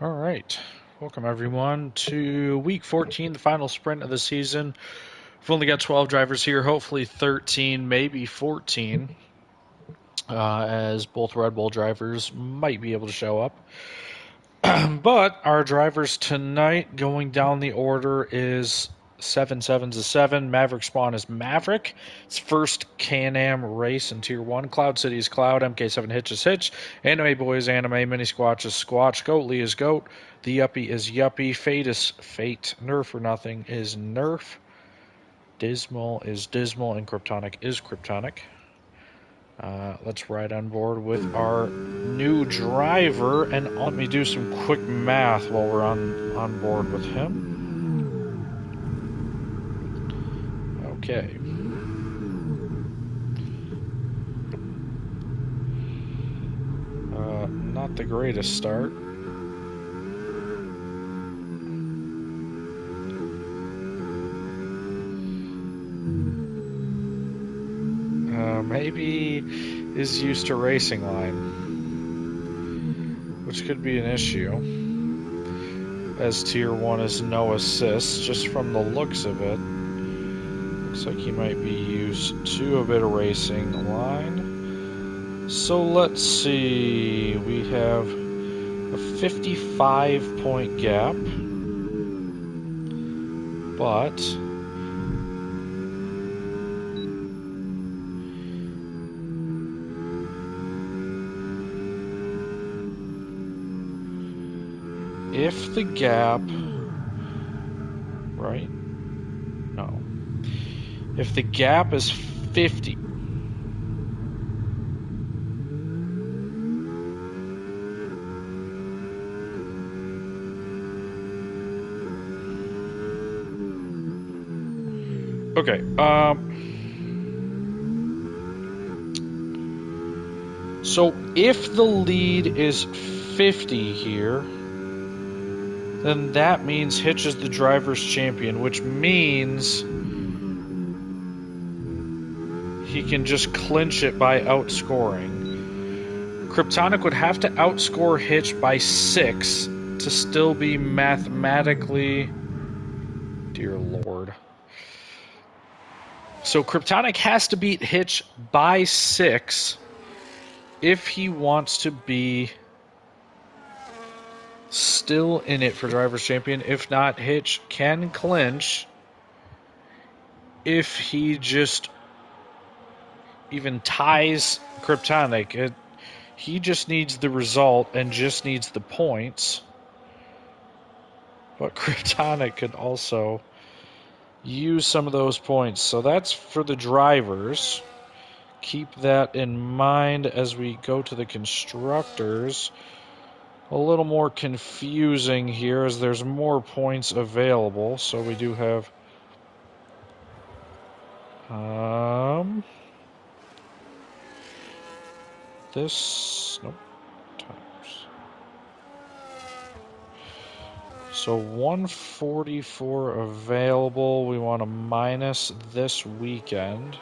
All right. Welcome, everyone, to week 14, the final sprint of the season. We've only got 12 drivers here, hopefully 13, maybe 14, as both Red Bull drivers might be able to show up. But our drivers tonight, going down the order, is 7-7's a 7. Maverick Spawn is Maverick. It's first Can-Am race in Tier 1. Cloud City is Cloud. MK7 Hitch is Hitch. Anime Boy is Anime. Mini Squatch is Squatch. Goatly is Goat. The Yuppie is Yuppie. Fate is Fate. Nerf or Nothing is Nerf. Dismal is Dismal. And Kryptonic is Kryptonic. Let's ride on board with our new driver, and let me do some quick math while we're on board with him. Okay. Not the greatest start. Maybe is used to racing line, which could be an issue, as Tier 1 is no assist, just from the looks of it. Looks like he might be used to a bit of racing line. So let's see, we have a 55-point gap, but if the gap, right? No. If the gap is 50, okay, so if the lead is 50 here, then that means Hitch is the driver's champion, which means he can just clinch it by outscoring. Kryptonic would have to outscore Hitch by 6 to still be mathematically... Dear Lord. So Kryptonic has to beat Hitch by 6 if he wants to be still in it for driver's champion. If not, Hitch can clinch if he just even ties Kryptonic. He just needs the result and just needs the points. But Kryptonic could also use some of those points. So that's for the drivers. Keep that in mind as we go to the constructors. A little more confusing here as there's more points available. So we do have this, nope, times. So 144 available. We want to minus this weekend.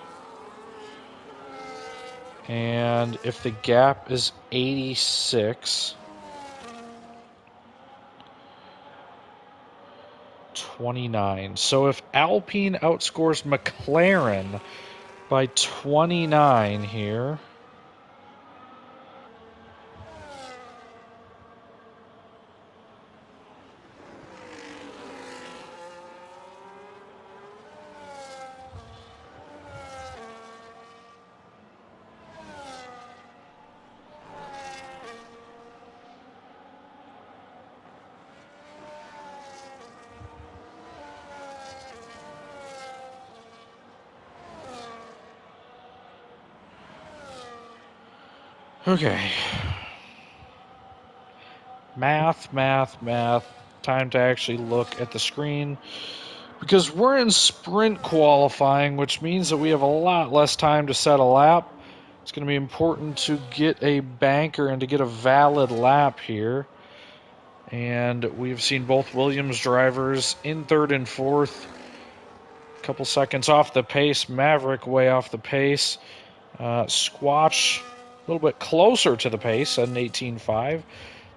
And if the gap is 86, 29. So if Alpine outscores McLaren by 29 here, okay. Math. Time to actually look at the screen. Because we're in sprint qualifying, which means that we have a lot less time to set a lap. It's going to be important to get a banker and to get a valid lap here. And we've seen both Williams drivers in third and fourth. A couple seconds off the pace. Maverick way off the pace. Squatch a little bit closer to the pace at an 18.5.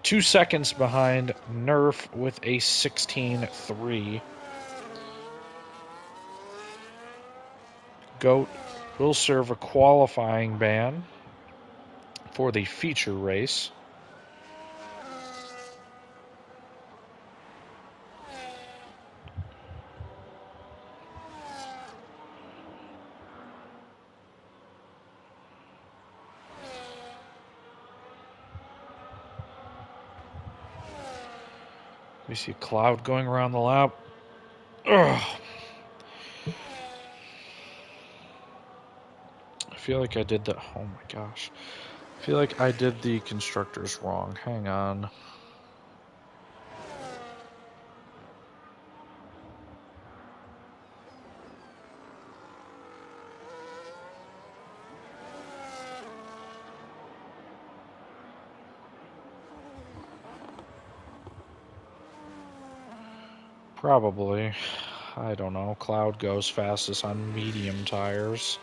2 seconds behind Nerf with a 16.3. Goat will serve a qualifying ban for the feature race. We see a cloud going around the lap. Ugh. I feel like I did the... Oh my gosh. I feel like I did the constructors wrong. Hang on. Probably. I don't know. Cloud goes fastest on medium tires.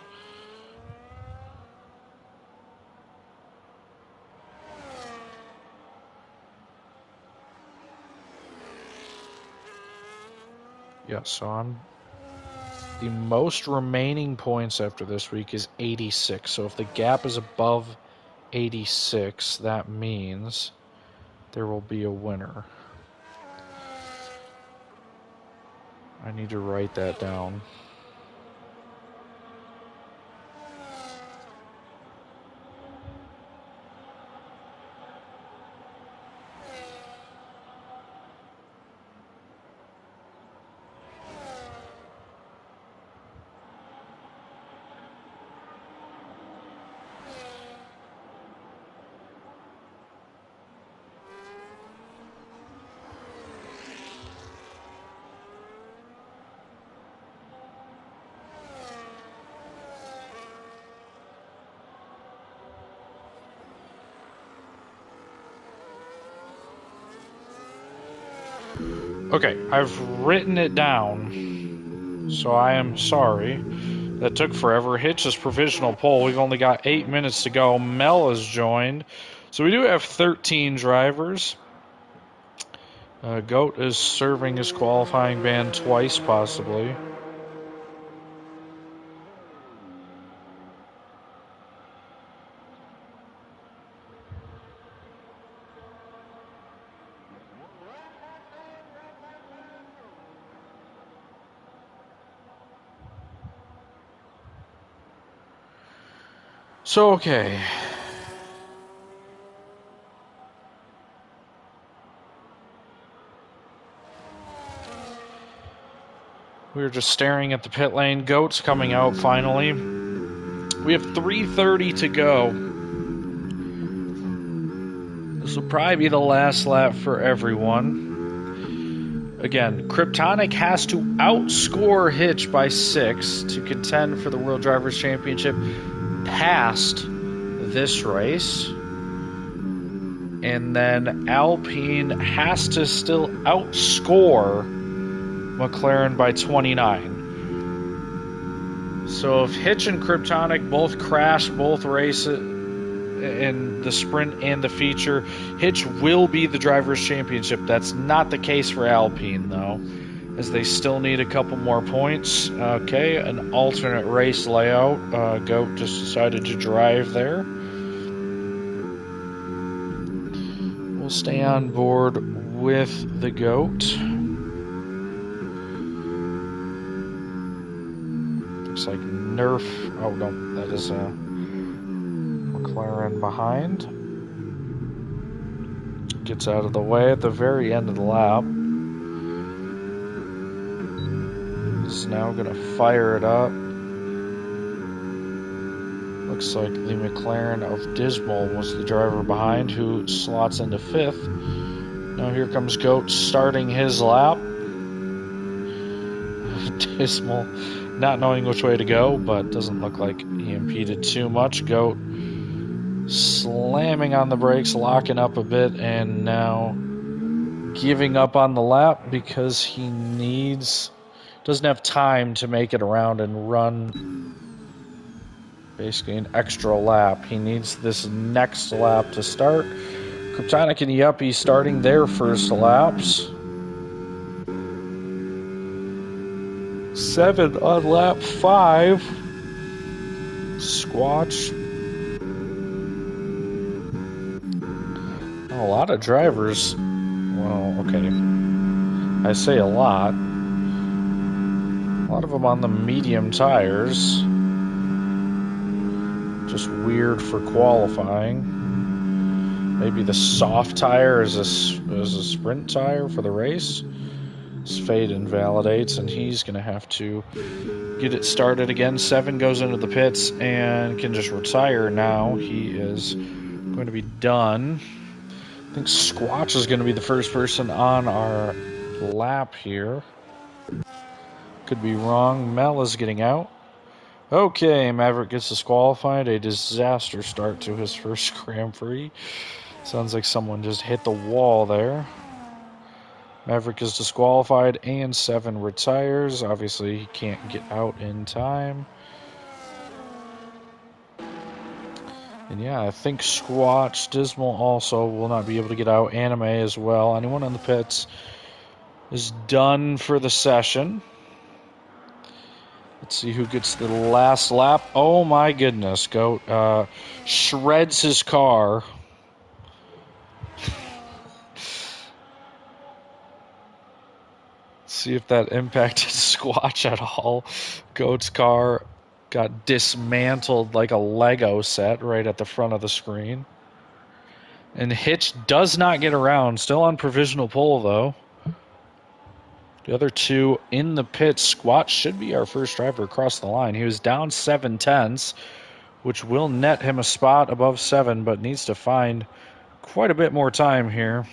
Yeah, so I'm... The most remaining points after this week is 86. So if the gap is above 86, that means there will be a winner. I need to write that down. Okay, I've written it down, so I am sorry. That took forever. Hitch is provisional pole. We've only got 8 minutes to go. Mel has joined. So we do have 13 drivers. Goat is serving his qualifying ban twice, possibly. So, okay. We were just staring at the pit lane. Goat's coming out finally. We have 3:30 to go. This will probably be the last lap for everyone. Again, Kryptonic has to outscore Hitch by 6 to contend for the World Drivers' Championship past this race. And then Alpine has to still outscore McLaren by 29. So if Hitch and Kryptonic both crash both races in the sprint and the feature, Hitch will be the Drivers' Championship. That's not the case for Alpine, though, as they still need a couple more points. Okay, an alternate race layout. Goat just decided to drive there. We'll stay on board with the Goat. Looks like Nerf. Oh, no, that is McLaren behind. Gets out of the way at the very end of the lap. He's now going to fire it up. Looks like the McLaren of Dismal was the driver behind, who slots into 5th. Now here comes Goat starting his lap. Dismal not knowing which way to go, but doesn't look like he impeded too much. Goat slamming on the brakes, locking up a bit, and now giving up on the lap because he doesn't have time to make it around and run basically an extra lap. He needs this next lap to start. Kryptonic and Yuppie starting their first laps. 7 on lap 5. Squatch. A lot of drivers. Well, okay. I say a lot. A lot of them on the medium tires. Just weird for qualifying. Maybe the soft tire is a sprint tire for the race. Fade invalidates, and he's going to have to get it started again. 7 goes into the pits and can just retire now. He is going to be done. I think Squatch is going to be the first person on our lap here. Could be wrong. Mel is getting out. Okay, Maverick gets disqualified. A disaster start to his first Grand Prix. Sounds like someone just hit the wall there. Maverick is disqualified and 7 retires. Obviously, he can't get out in time. And yeah, I think Squatch, Dismal also will not be able to get out. Anime as well. Anyone in the pits is done for the session. Let's see who gets the last lap. Oh my goodness, Goat shreds his car. See if that impacted Squatch at all. Goat's car got dismantled like a Lego set right at the front of the screen. And Hitch does not get around. Still on provisional pole, though. The other 2 in the pits. Squatch should be our first driver across the line. He was down 7/10, which will net him a spot above 7, but needs to find quite a bit more time here.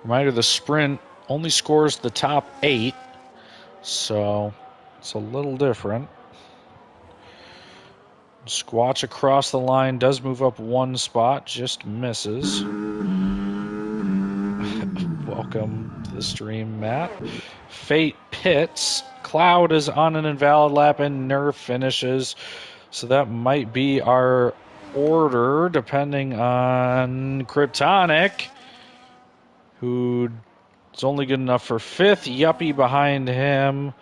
Reminder, the sprint only scores the top 8, so it's a little different. Squatch across the line does move up 1 spot, just misses. Welcome to the stream, Matt. Fate pits. Cloud is on an invalid lap, and Nerf finishes. So that might be our order, depending on Kryptonic, who is only good enough for 5th. Yuppie behind him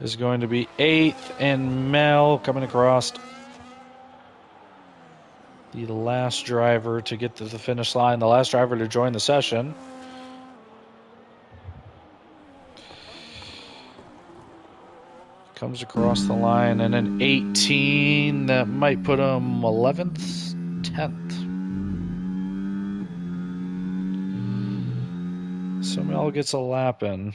is going to be 8th, and Mel coming across, the last driver to get to the finish line, the last driver to join the session. Comes across the line, and an 18 that might put him 11th, 10th. So Mel gets a lap in.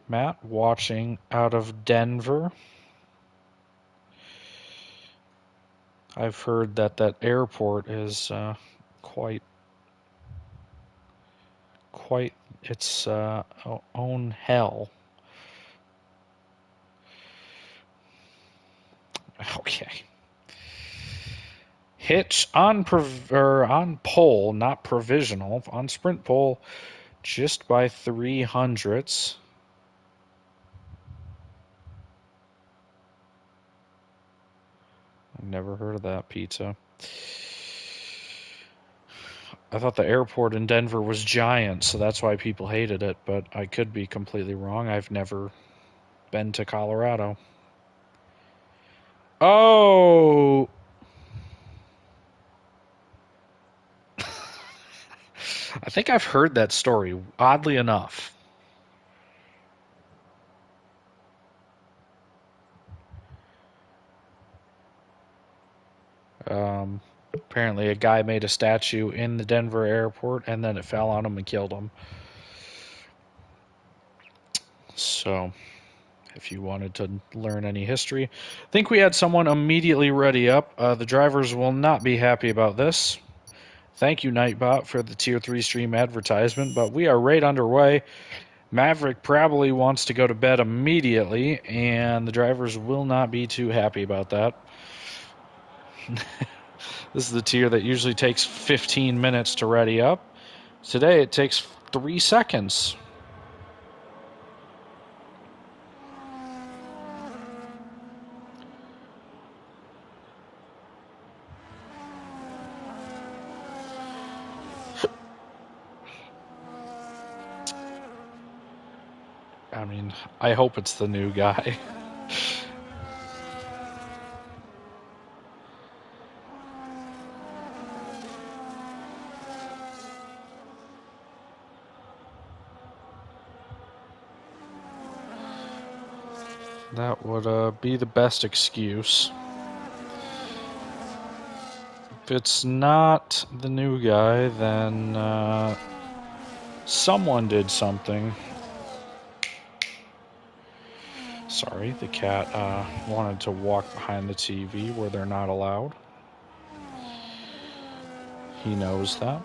Matt watching out of Denver. I've heard that airport is quite its own hell. Okay. Hitch on pole, not provisional, on sprint pole, just by 300ths. I've never heard of that pizza. I thought the airport in Denver was giant, so that's why people hated it, but I could be completely wrong. I've never been to Colorado. Oh! I think I've heard that story, oddly enough. Apparently a guy made a statue in the Denver airport, and then it fell on him and killed him. So, if you wanted to learn any history. I think we had someone immediately ready up. The drivers will not be happy about this. Thank you, Nightbot, for the Tier 3 stream advertisement, but we are right underway. Maverick probably wants to go to bed immediately, and the drivers will not be too happy about that. This is the tier that usually takes 15 minutes to ready up. Today it takes 3 seconds. I mean, I hope it's the new guy. That would be the best excuse. If it's not the new guy, then someone did something. Sorry, the cat wanted to walk behind the TV where they're not allowed. He knows that.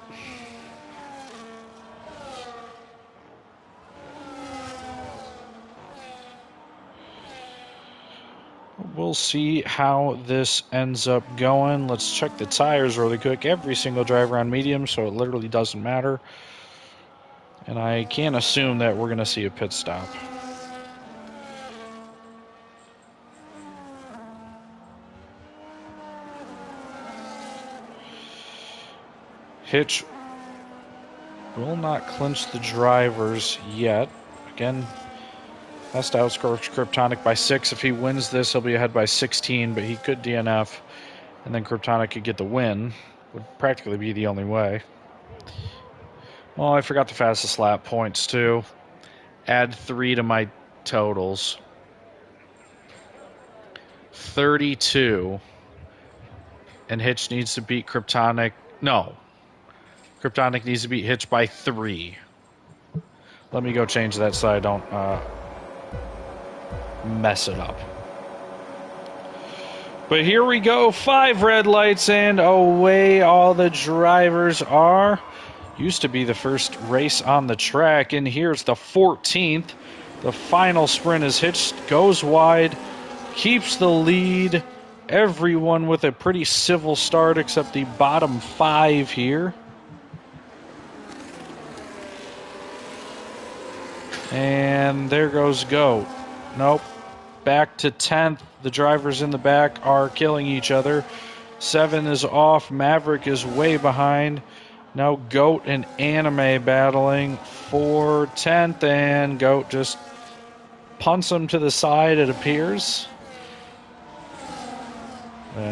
We'll see how this ends up going. Let's check the tires really quick. Every single driver on medium, so it literally doesn't matter. And I can't assume that we're going to see a pit stop. Hitch will not clinch the drivers yet. Again, has to outscore Kryptonic by 6. If he wins this, he'll be ahead by 16, but he could DNF, and then Kryptonic could get the win. Would practically be the only way. Oh, I forgot the fastest lap points, too. Add 3 to my totals. 32. And Hitch needs to beat Kryptonic. No. Kryptonic needs to beat Hitch by 3. Let me go change that so I don't mess it up. But here we go. 5 red lights and away all the drivers are. Used to be the first race on the track, and here's the 14th. The final sprint is Hitch, goes wide, keeps the lead. Everyone with a pretty civil start except the bottom 5 here. And there goes Goat. Nope. Back to 10th. The drivers in the back are killing each other. 7 is off. Maverick is way behind. Now Goat and Anime battling for 10th, and Goat just punts him to the side, it appears.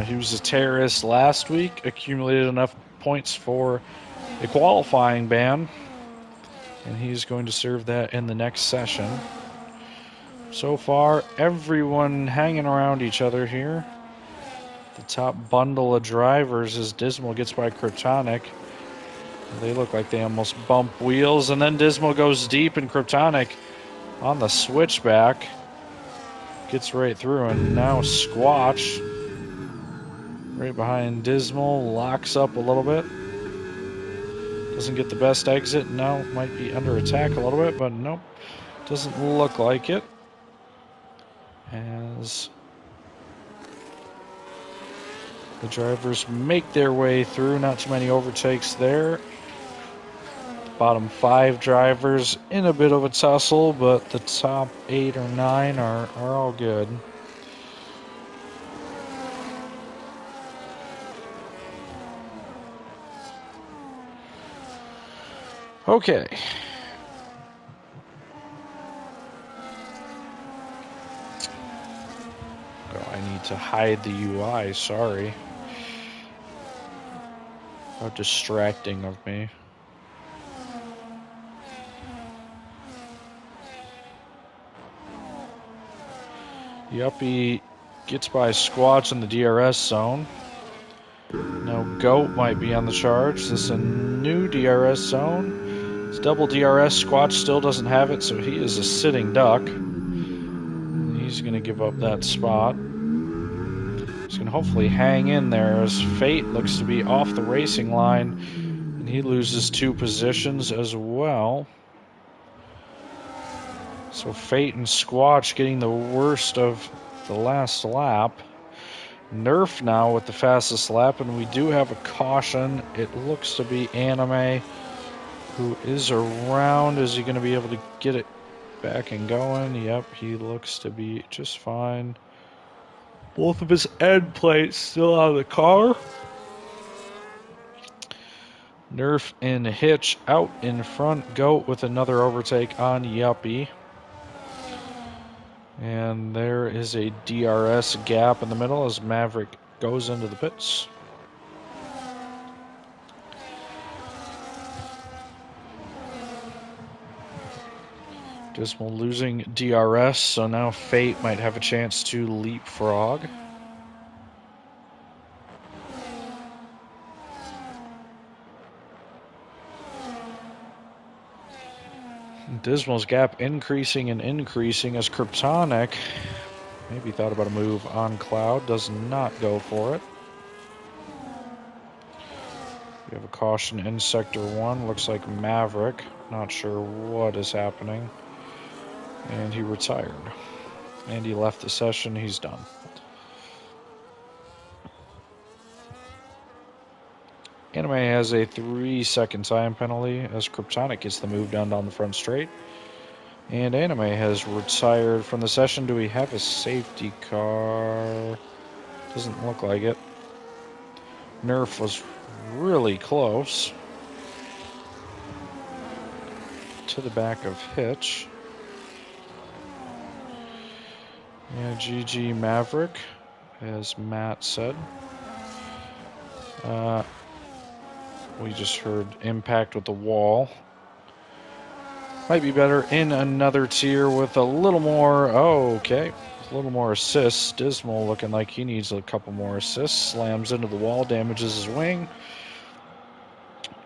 He was a terrorist last week, accumulated enough points for a qualifying ban, and he's going to serve that in the next session. So far, everyone hanging around each other here. The top bundle of drivers as Dismal gets by Kryptonic. They look like they almost bump wheels, and then Dismal goes deep, and Kryptonic on the switchback gets right through, and now Squatch right behind Dismal locks up a little bit. Doesn't get the best exit. Now might be under attack a little bit, but nope, doesn't look like it. As the drivers make their way through, not too many overtakes there. Bottom 5 drivers in a bit of a tussle, but the top 8 or 9 are all good. Okay. Oh, I need to hide the UI, sorry. How distracting of me. Yuppie gets by Squatch in the DRS zone. Now Goat might be on the charge. This is a new DRS zone. It's double DRS. Squatch still doesn't have it, so he is a sitting duck. He's going to give up that spot. He's going to hopefully hang in there as Fate looks to be off the racing line, and he loses 2 positions as well. So Fate and Squatch getting the worst of the last lap. Nerf now with the fastest lap, and we do have a caution. It looks to be Anime who is around. Is he going to be able to get it back and going? Yep, he looks to be just fine. Both of his end plates still out of the car. Nerf and Hitch out in front. Goat with another overtake on Yuppie. And there is a DRS gap in the middle as Maverick goes into the pits. Dismal losing DRS, so now Fate might have a chance to leapfrog. Dismal's gap increasing and increasing as Kryptonic maybe thought about a move on Cloud. Does not go for it. We have a caution in Sector 1. Looks like Maverick. Not sure what is happening. And he retired. And he left the session. He's done. Anime has a 3-second time penalty as Kryptonic gets the move done down the front straight. And Anime has retired from the session. Do we have a safety car? Doesn't look like it. Nerf was really close to the back of Hitch. Yeah, GG Maverick, as Matt said. We just heard impact with the wall. Might be better in another tier with a little more, a little more assists. Dismal looking like he needs a couple more assists. Slams into the wall, damages his wing.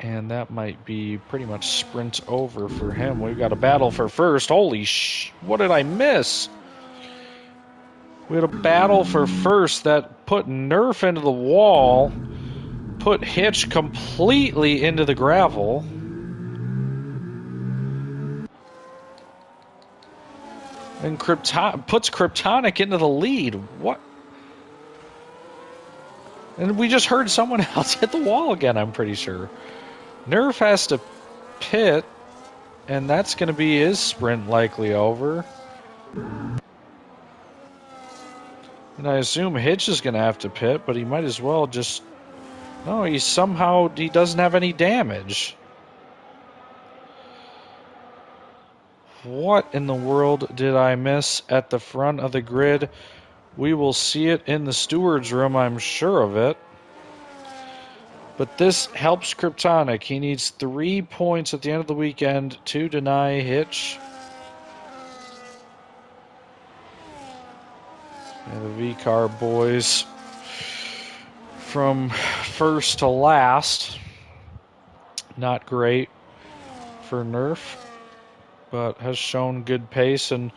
And that might be pretty much sprint over for him. We've got a battle for first. Holy what did I miss? We had a battle for first that put Nerf into the wall, put Hitch completely into the gravel. And puts Kryptonic into the lead. What? And we just heard someone else hit the wall again, I'm pretty sure. Nerf has to pit, and that's going to be his sprint likely over. And I assume Hitch is going to have to pit, but he might as well just... No, he doesn't have any damage. What in the world did I miss at the front of the grid? We will see it in the steward's room, I'm sure of it. But this helps Kryptonic. He needs 3 points at the end of the weekend to deny Hitch. And the V-Car boys from first to last. Not great for Nerf, but has shown good pace. And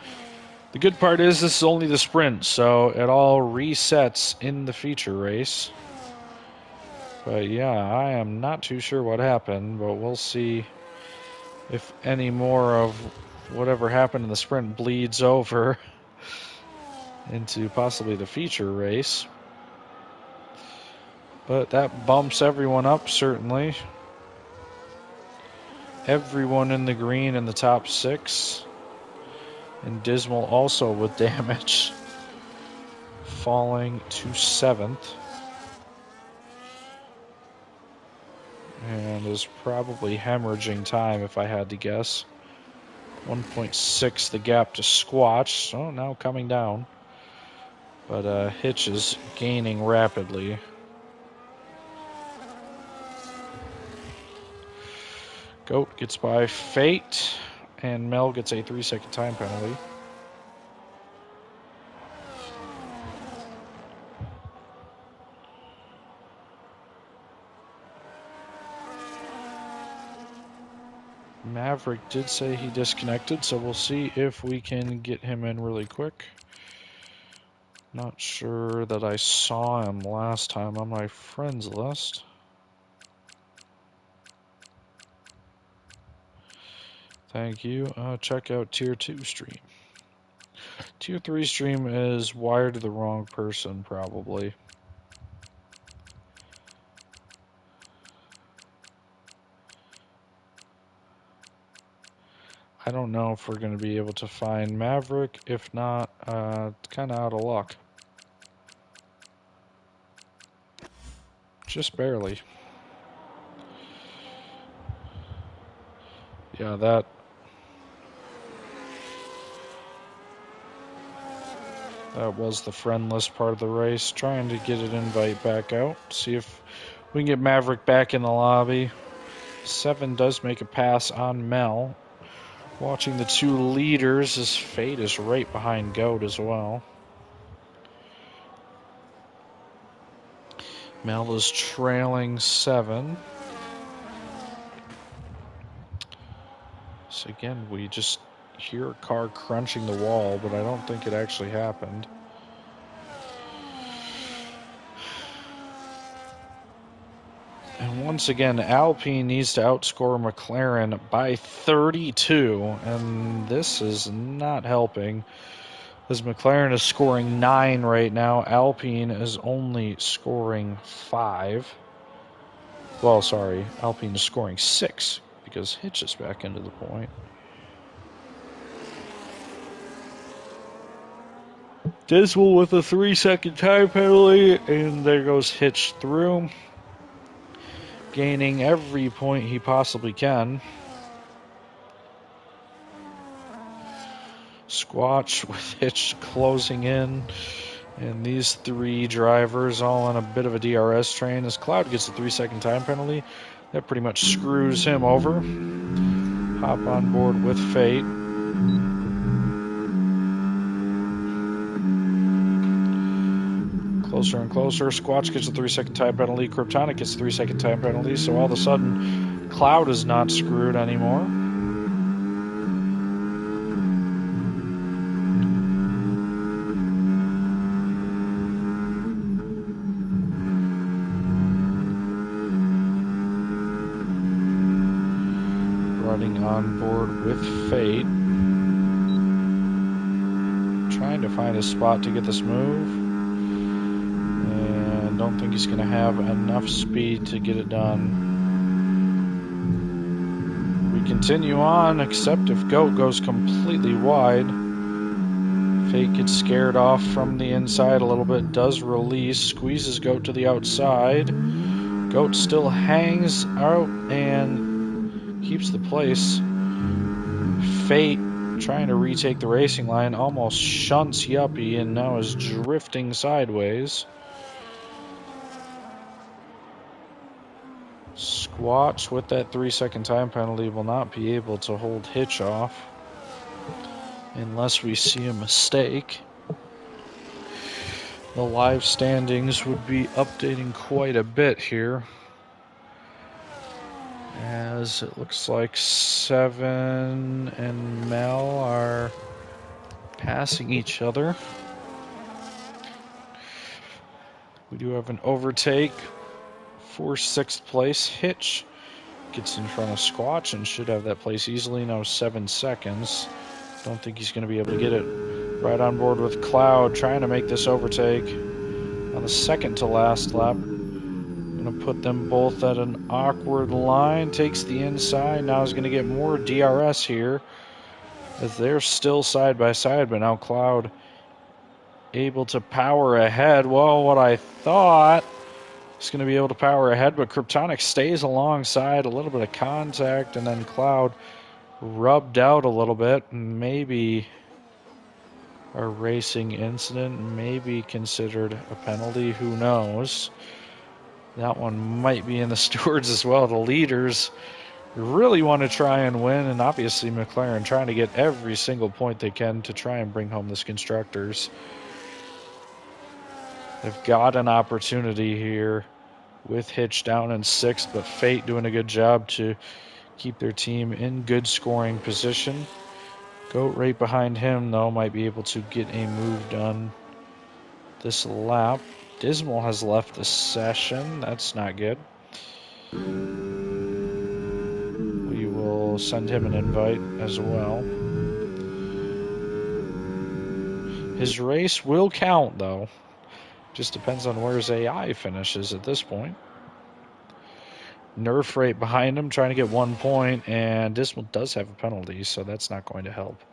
the good part is this is only the sprint, so it all resets in the feature race. But yeah, I am not too sure what happened, but we'll see if any more of whatever happened in the sprint bleeds over into possibly the feature race. But that bumps everyone up, certainly. Everyone in the green in the top 6. And Dismal also with damage, falling to 7th. And is probably hemorrhaging time if I had to guess. 1.6 the gap to Squatch, so now coming down. But Hitch is gaining rapidly. Goat gets by Fate, and Mel gets a 3-second time penalty. Maverick did say he disconnected, so we'll see if we can get him in really quick. Not sure that I saw him last time on my friends list. Thank you. Check out Tier 2 stream. Tier 3 stream is wired to the wrong person, probably. I don't know if we're going to be able to find Maverick. If not, kind of out of luck. Just barely. Yeah, that... That was the friendless part of the race. Trying to get an invite back out. See if we can get Maverick back in the lobby. 7 does make a pass on Mel. Watching the 2 leaders, his Fate is right behind Goat as well. Mel is trailing 7. So again, we just hear a car crunching the wall, but I don't think it actually happened. And once again, Alpine needs to outscore McLaren by 32, and this is not helping. As McLaren is scoring 9 right now, Alpine is only scoring 5. Well, sorry, Alpine is scoring 6 because Hitch is back into the point. Dismal with a 3-second time penalty, and there goes Hitch through, gaining every point he possibly can. Squatch with Hitch closing in, and these 3 drivers all on a bit of a DRS train. As Cloud gets a 3-second time penalty, that pretty much screws him over. Hop on board with Fate. Closer and closer. Squatch gets a 3-second time penalty. Kryptonic gets a 3-second time penalty. So all of a sudden, Cloud is not screwed anymore. Running on board with Fate. Trying to find a spot to get this move. Don't think he's going to have enough speed to get it done. We continue on, except if Goat goes completely wide. Fate gets scared off from the inside a little bit, does release, squeezes Goat to the outside. Goat still hangs out and keeps the place. Fate, trying to retake the racing line, almost shunts Yuppie and now is drifting sideways. Squatch with that 3-second time penalty will not be able to hold Hitch off unless we see a mistake. The live standings would be updating quite a bit here, as it looks like 7 and Mel are passing each other. We do have an overtake for 6th place. Hitch gets in front of Squatch and should have that place easily. Now 7 seconds. Don't think he's going to be able to get it. Right on board with Cloud, trying to make this overtake on the second to last lap. Going to put them both at an awkward line. Takes the inside. Now is going to get more DRS here, as they're still side by side, but now Cloud able to power ahead. Well, what I thought, he's going to be able to power ahead, but Kryptonic stays alongside. A little bit of contact, and then Cloud rubbed out a little bit. Maybe a racing incident, maybe considered a penalty. Who knows? That one might be in the stewards as well. The leaders really want to try and win, and obviously McLaren trying to get every single point they can to try and bring home this Constructors. They've got an opportunity here with Hitch down in 6th, but Fate doing a good job to keep their team in good scoring position. Goat right behind him, though, might be able to get a move done this lap. Dismal has left the session. That's not good. We will send him an invite as well. His race will count, though. Just depends on where his AI finishes at this point. Nerf right behind him, trying to get 1 point, and Dismal does have a penalty, so that's not going to help.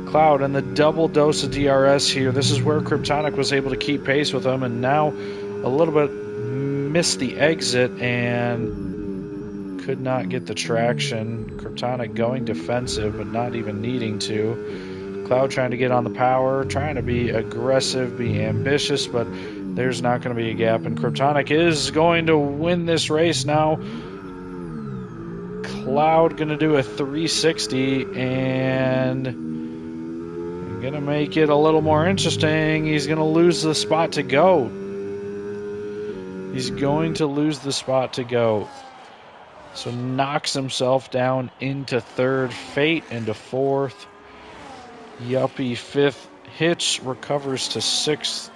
Cloud and the double dose of DRS here. This is where Kryptonic was able to keep pace with him, and now a little bit missed the exit and could not get the traction. Kryptonic going defensive, but not even needing to. Cloud trying to get on the power, trying to be aggressive, be ambitious, but there's not going to be a gap. And Kryptonic is going to win this race now. Cloud going to do a 360 and going to make it a little more interesting. He's going to lose the spot to GOAT. He's going to lose the spot to GOAT. So knocks himself down into third, Fate into fourth, Yuppie fifth, Hitch recovers to sixth,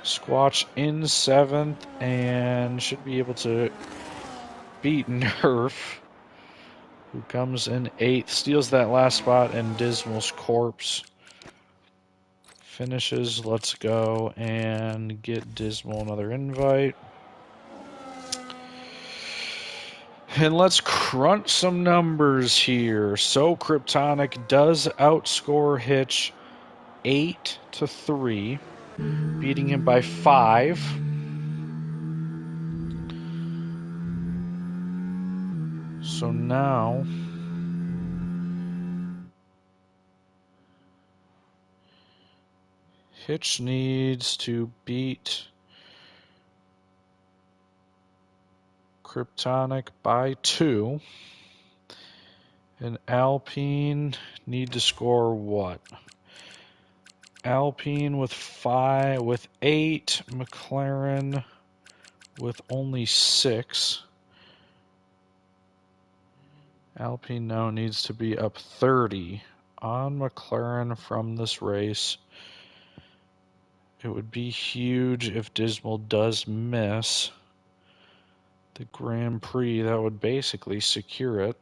Squatch in seventh, and should be able to beat Nerf, who comes in eighth, steals that last spot, and Dismal's Corpse finishes. Let's go and get Dismal another invite. And let's crunch some numbers here. So Kryptonic does outscore Hitch 8-3, beating him by 5. So now Hitch needs to beat Kryptonic by 2. And Alpine need to score what? Alpine with 8, McLaren with only 6. Alpine now needs to be up 30 on McLaren from this race. It would be huge if Dismal does miss the Grand Prix. That would basically secure it.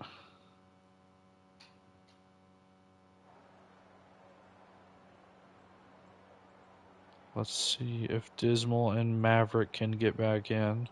Let's see if Dismal and Maverick can get back in.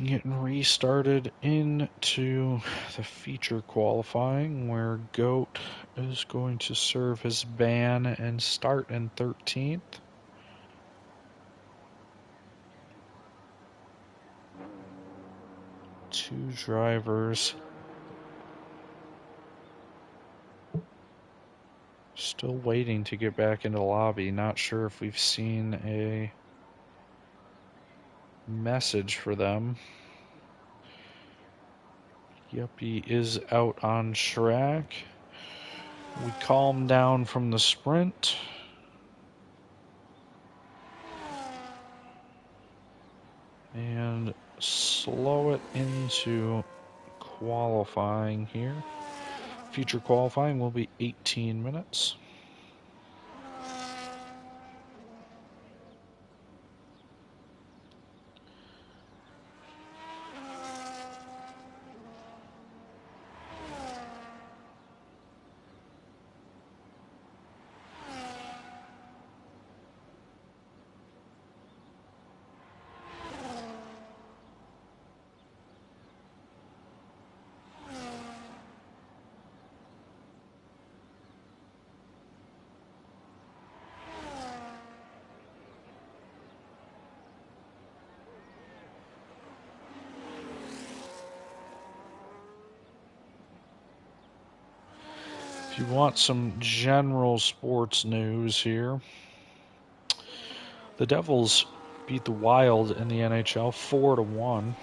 Getting restarted into the feature qualifying, where GOAT is going to serve his ban and start in 13th. Two drivers still waiting to get back into the lobby. Not sure if we've seen a message for them. Yuppie is out on track. We calm down from the sprint. And slow it into qualifying here. Future qualifying will be 18 minutes. If you want some general sports news here, the Devils beat the Wild in the NHL 4-1,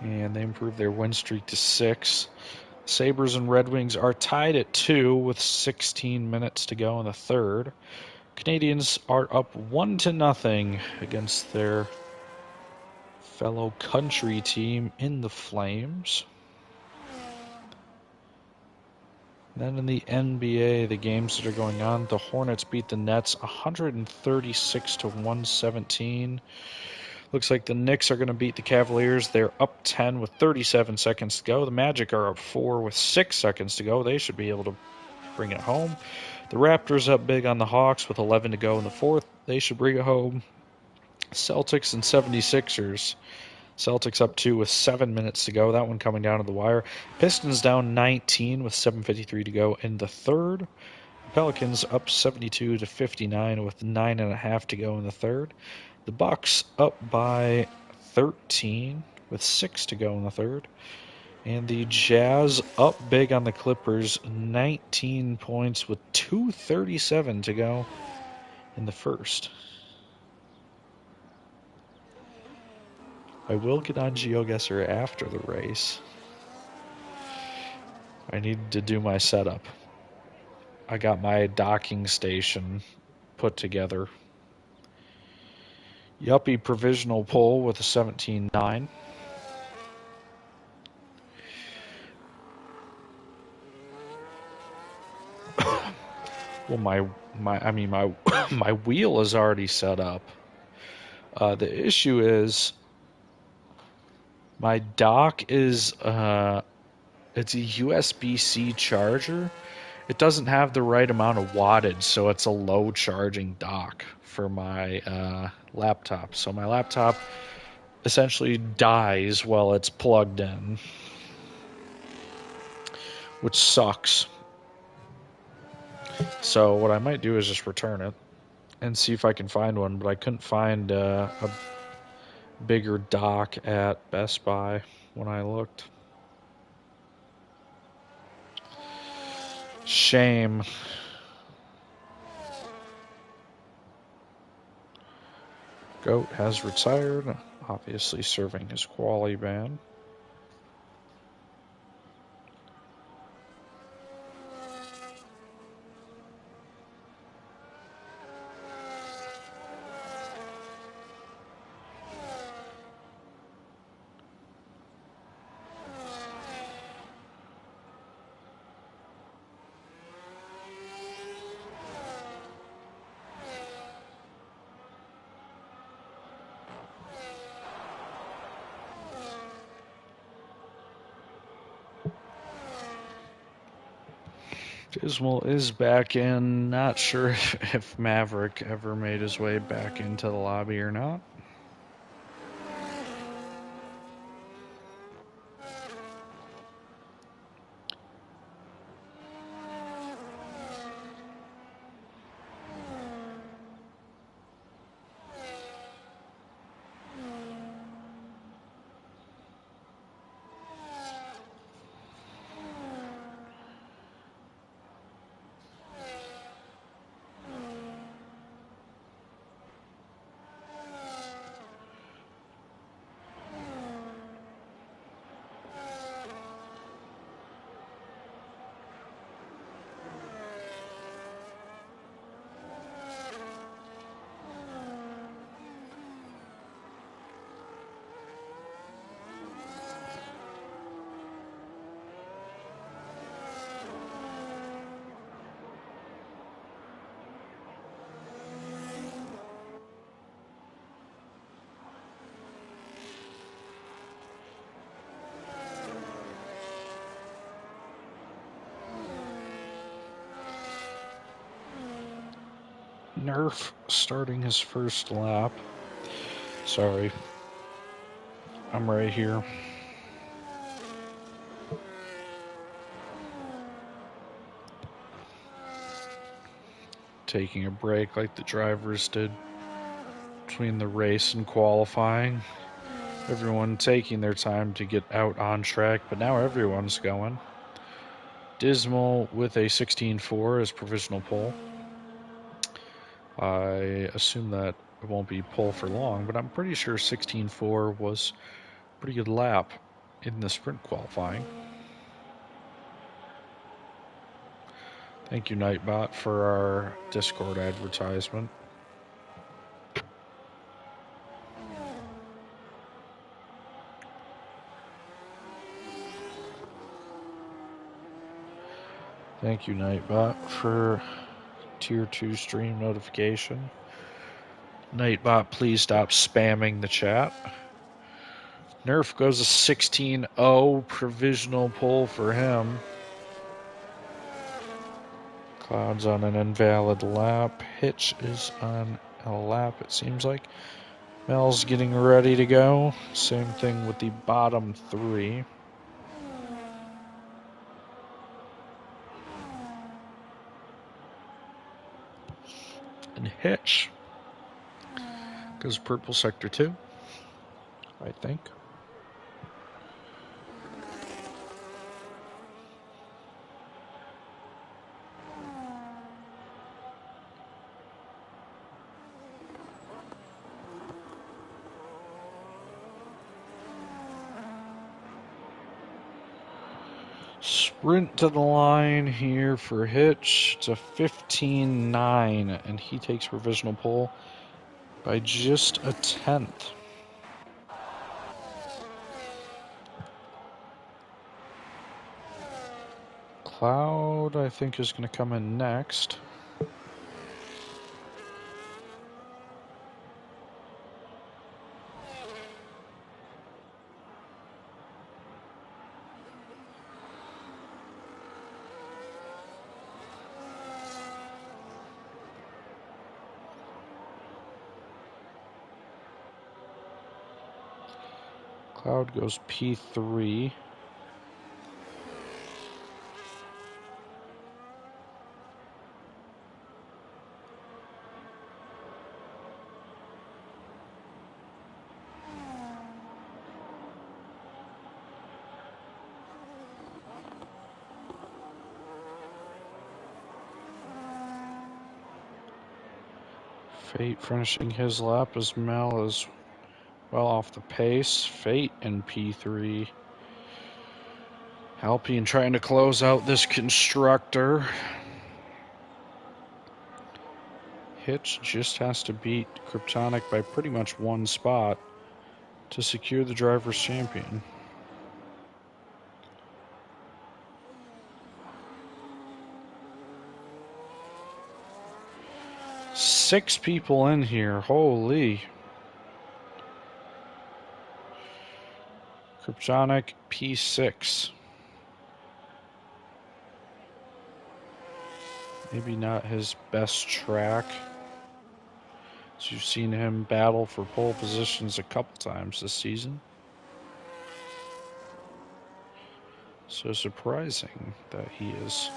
and they improved their win streak to 6. Sabres and Red Wings are tied at 2 with 16 minutes to go in the third. Canadians are up 1-0 against their fellow country team in the Flames. Then in the NBA, the games that are going on, the Hornets beat the Nets 136-117. Looks like the Knicks are going to beat the Cavaliers. They're up 10 with 37 seconds to go. The Magic are up 4 with 6 seconds to go. They should be able to bring it home. The Raptors up big on the Hawks with 11 to go in the fourth. They should bring it home. Celtics and 76ers. Celtics up 2 with 7 minutes to go. That one coming down to the wire. Pistons down 19 with 7:53 to go in the third. Pelicans up 72 to 59 with 9.5 to go in the third. The Bucks up by 13 with 6 to go in the third. And the Jazz up big on the Clippers, 19 points with 2:37 to go in the first. I will get on GeoGuessr after the race. I need to do my setup. I got my docking station put together. Yuppie provisional poll with a 17.9. Well, my wheel is already set up. The issue is my dock is it's a USB-C charger. It doesn't have the right amount of wattage, so it's a low charging dock for my laptop. So my laptop essentially dies while it's plugged in, which sucks. So what I might do is just return it and see if I can find one, but I couldn't find a bigger dock at Best Buy when I looked. Shame. Goat has retired, obviously serving his quali ban. Dismal is back in. Not sure if Maverick ever made his way back into the lobby or not. Nerf starting his first lap. Sorry. I'm right here. Taking a break like the drivers did between the race and qualifying. Everyone taking their time to get out on track, but now everyone's going. Dismal with a 16.4 as provisional pole. I assume that it won't be pole for long, but I'm pretty sure 16.4 was a pretty good lap in the sprint qualifying. Thank you, Nightbot, for our Discord advertisement. Thank you, Nightbot, for Tier 2 stream notification. Nightbot, please stop spamming the chat. Nerf goes a 16-0 provisional pull for him. Cloud's on an invalid lap. Hitch is on a lap, it seems like. Mel's getting ready to go. Same thing with the bottom three. And Hitch goes purple sector 2, I think. Sprint to the line here for Hitch. It's a 15-9, and he takes provisional pole by just a tenth. Cloud, I think, is going to come in next. Cloud goes P3. Fate finishing his lap as Mel is well off the pace. Fate in P3. Alpine trying to close out this constructor. Hitch just has to beat Kryptonic by pretty much one spot to secure the Drivers' Champion. Six people in here, holy. Kryptonic P6. Maybe not his best track. So you've seen him battle for pole positions a couple times this season. So surprising that he is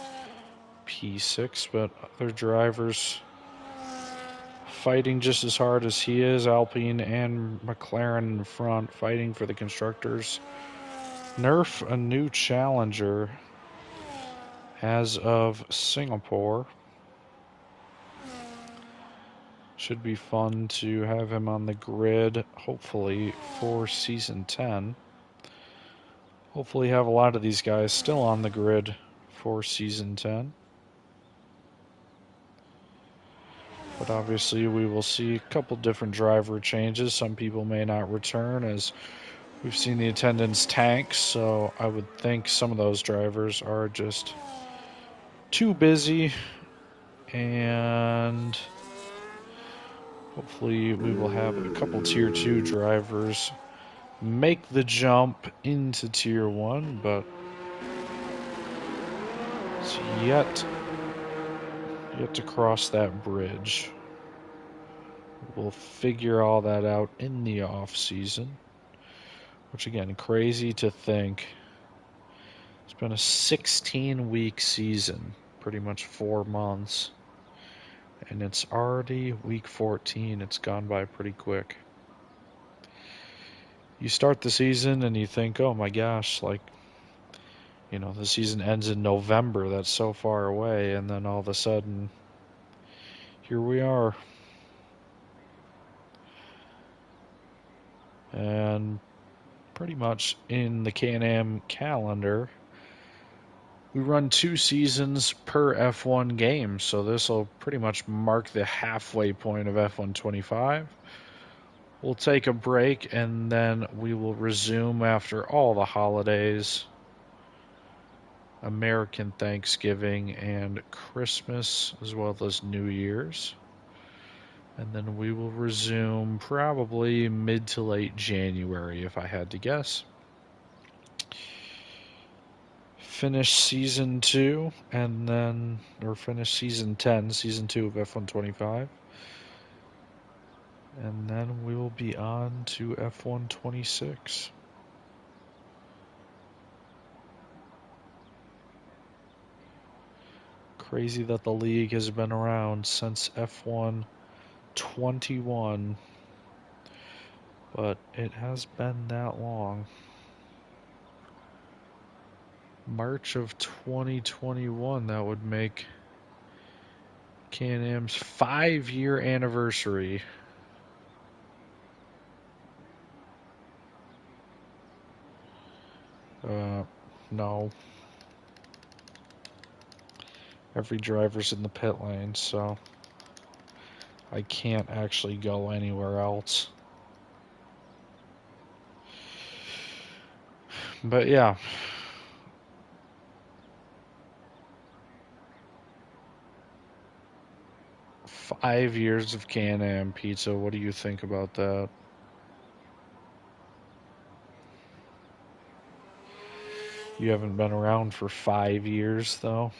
P6, but other drivers fighting just as hard as he is. Alpine and McLaren in front, fighting for the constructors. Nerf, a new challenger as of Singapore. Should be fun to have him on the grid, hopefully, for Season 10. Hopefully have a lot of these guys still on the grid for Season 10. But obviously we will see a couple different driver changes. Some people may not return, as we've seen the attendance tank, so I would think some of those drivers are just too busy, and hopefully we will have a couple Tier 2 drivers make the jump into Tier 1, but it's yet to cross that bridge. We'll figure all that out in the off season, which again, crazy to think. It's been a 16-week season, pretty much 4 months, and it's already week 14. It's gone by pretty quick. You start the season and you think, oh my gosh, like, you know, the season ends in November. That's so far away. And then all of a sudden, here we are. And pretty much in the Can-Am calendar, we run 2 seasons per F1 game. So this will pretty much mark the halfway point of F1 25. We'll take a break and then we will resume after all the holidays. American Thanksgiving and Christmas, as well as New Year's. And then we will resume probably mid to late January, if I had to guess. Finish season 2, and then, or finish season 10, season 2 of F125. And then we will be on to F126. Crazy that the league has been around since F121, but it has been that long. March of 2021, that would make Can-Am's 5-year anniversary. No. Every driver's in the pit lane, so I can't actually go anywhere else. But yeah. Five years of Can-Am pizza. What do you think about that? You haven't been around for 5 years, though.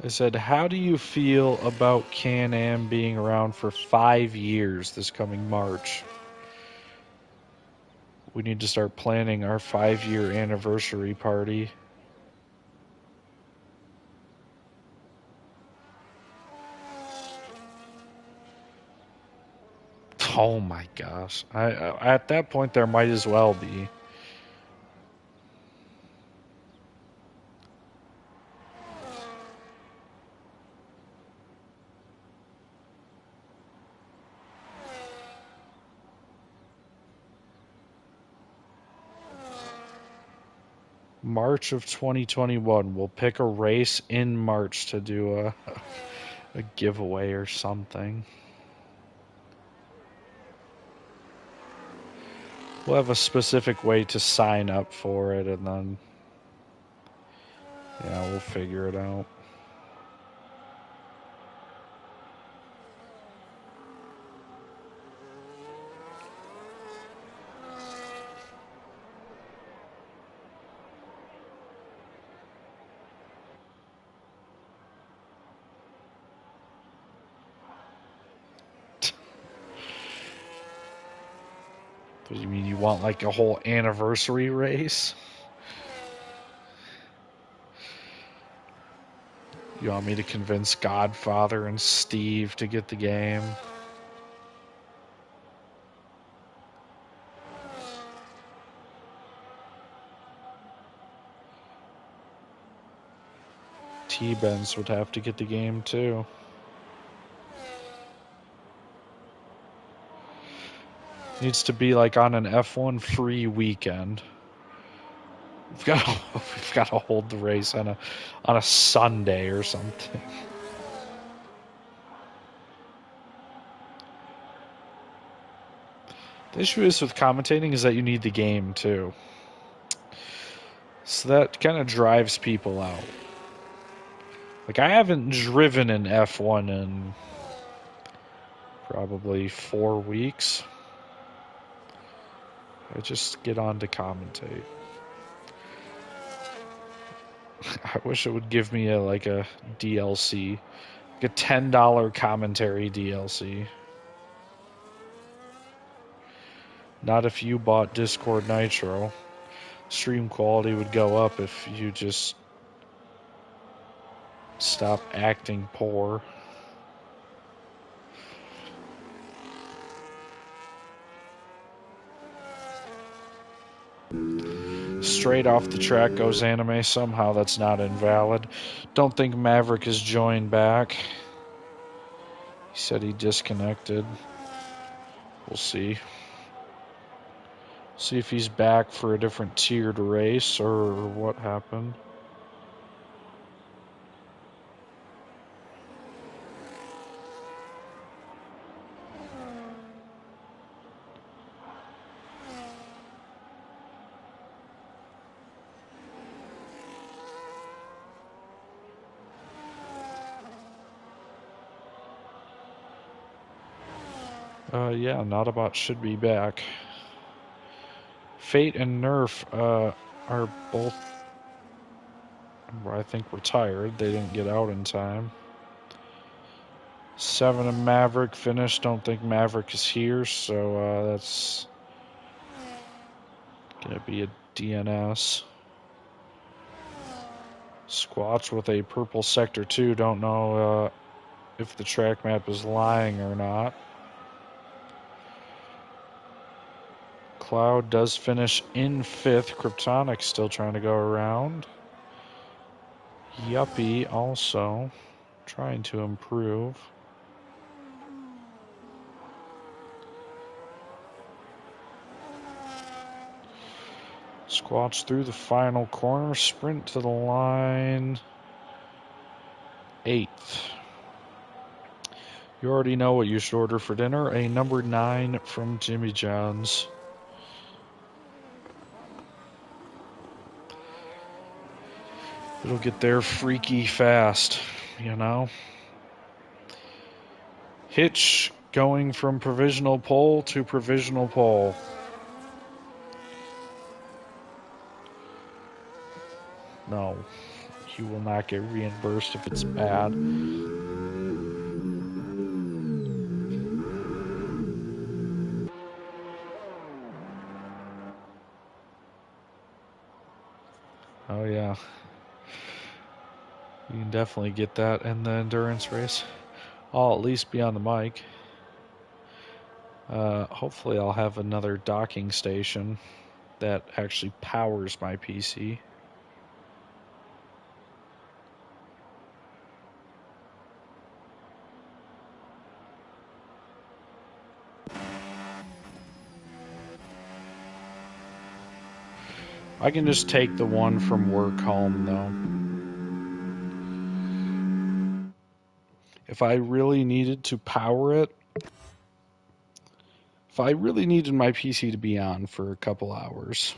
I said, how do you feel about Can-Am being around for 5 years this coming March? We need to start planning our 5-year anniversary party. Oh my gosh. At that point, there might as well be. March of 2021. We'll pick a race in March to do a giveaway or something. We'll have a specific way to sign up for it, and then, yeah, we'll figure it out. What do you mean, you want like a whole anniversary race? You want me to convince Godfather and Steve to get the game? T-Benz would have to get the game too. Needs to be like on an F1 free weekend. We've got to hold the race on a Sunday or something. The issue is with commentating is that you need the game too. So that kind of drives people out. Like, I haven't driven an F1 in probably 4 weeks. I just get on to commentate. I wish it would give me a DLC, like a $10 commentary DLC. Not if you bought Discord Nitro. Stream quality would go up if you just stop acting poor. Straight off the track goes anime. Somehow that's not invalid. Don't think Maverick has joined back. He said he disconnected. We'll see. See if he's back for a different tiered race or what happened. Yeah, Naughtobot should be back. Fate and Nerf are both, I think, retired. They didn't get out in time. 7 and Maverick finished. Don't think Maverick is here, so that's going to be a DNS. Squatch with a purple sector 2. Don't know if the track map is lying or not. Cloud does finish in 5th. Kryptonic still trying to go around. Yuppie also trying to improve. Squatch through the final corner. Sprint to the line. 8th. You already know what you should order for dinner. A number 9 from Jimmy John's. It'll get there freaky fast, you know. Hitch going from provisional pole to provisional pole. No, you will not get reimbursed if it's bad. Oh yeah, you can definitely get that in the endurance race. I'll at least be on the mic. Hopefully I'll have another docking station that actually powers my PC. I can just take the one from work home, though. If I really needed to power it, if I really needed my PC to be on for a couple hours.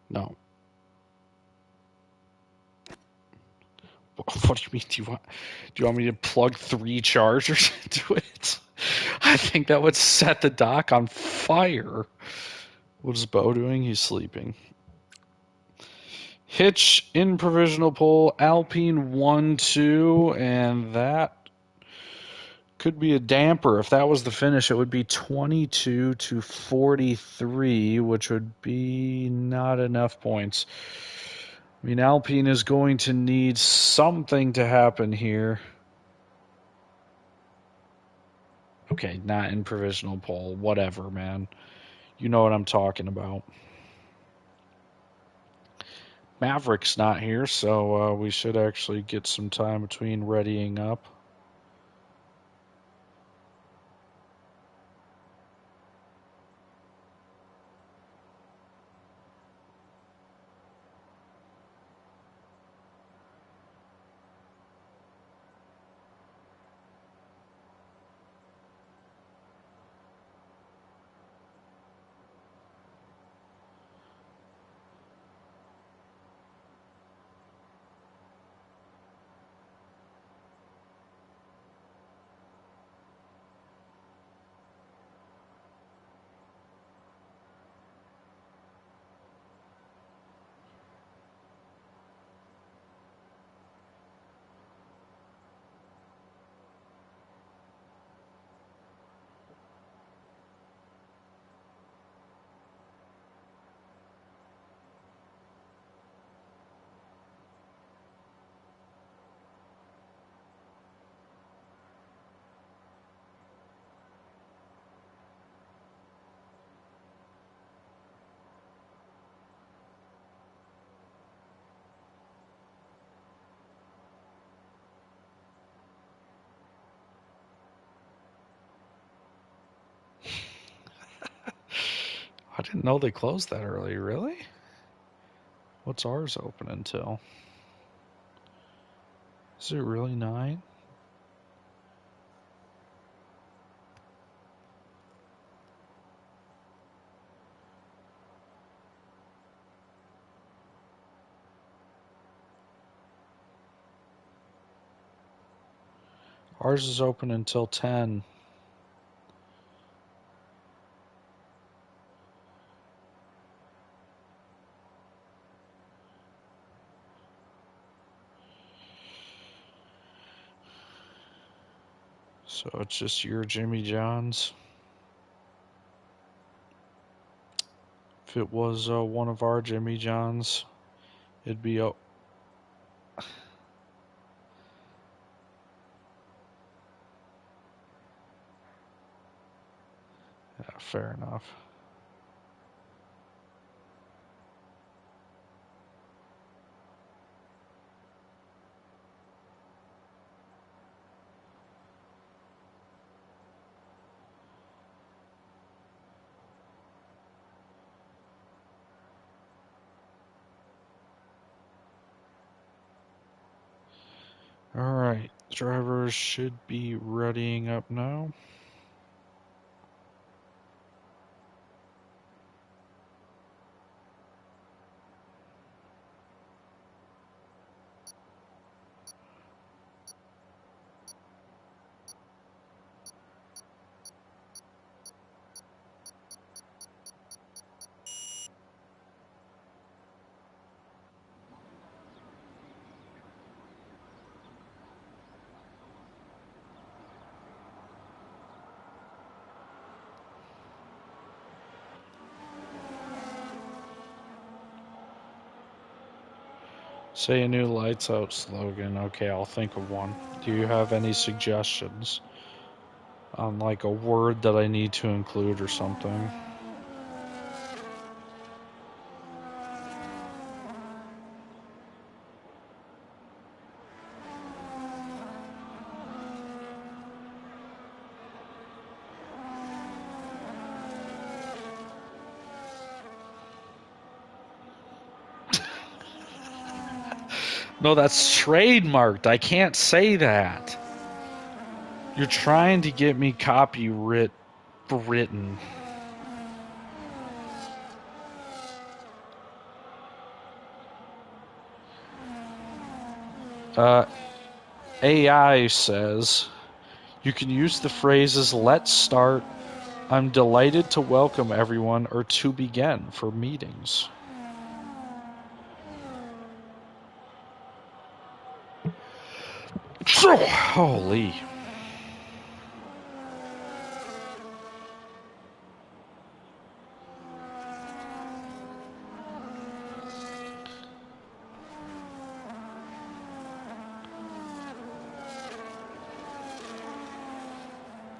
No. What do you mean? Do you want me to plug 3 chargers into it? I think that would set the dock on fire. What is Bo doing? He's sleeping. Hitch in provisional pole, Alpine 1-2, and that could be a damper. If that was the finish, it would be 22 to 43, which would be not enough points. I mean, Alpine is going to need something to happen here. Okay, not in provisional pole. Whatever, man. You know what I'm talking about. Maverick's not here, so we should actually get some time between readying up. I didn't know they closed that early, really? What's ours open until? Is it really 9? Ours is open until 10. So it's just your Jimmy John's. If it was one of our Jimmy John's, it'd be yeah, fair enough. Alright, drivers should be readying up now. Say a new lights out slogan. Okay, I'll think of one. Do you have any suggestions on like a word that I need to include or something? No, that's trademarked. I can't say that. You're trying to get me copyright written. AI says you can use the phrases "Let's start," "I'm delighted to welcome everyone," or "To begin" for meetings. Holy.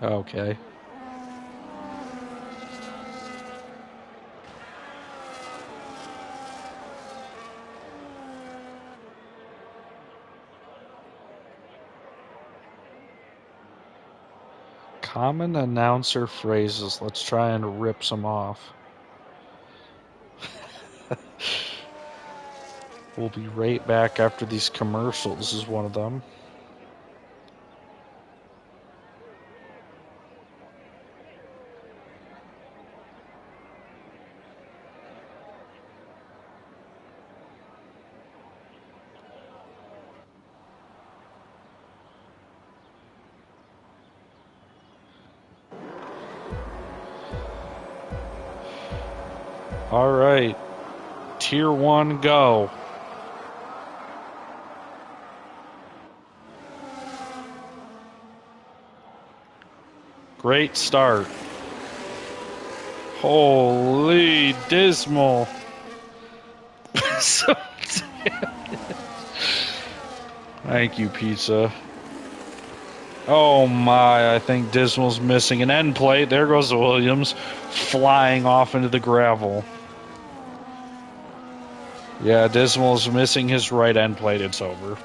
Okay. Common announcer phrases. Let's try and rip some off. We'll be right back after these commercials is one of them. All right. Tier 1, go. Great start. Holy dismal. So thank you, pizza. Oh my, I think Dismal's missing an end plate. There goes Williams flying off into the gravel. Yeah, Dismal's missing his right end plate. It's over.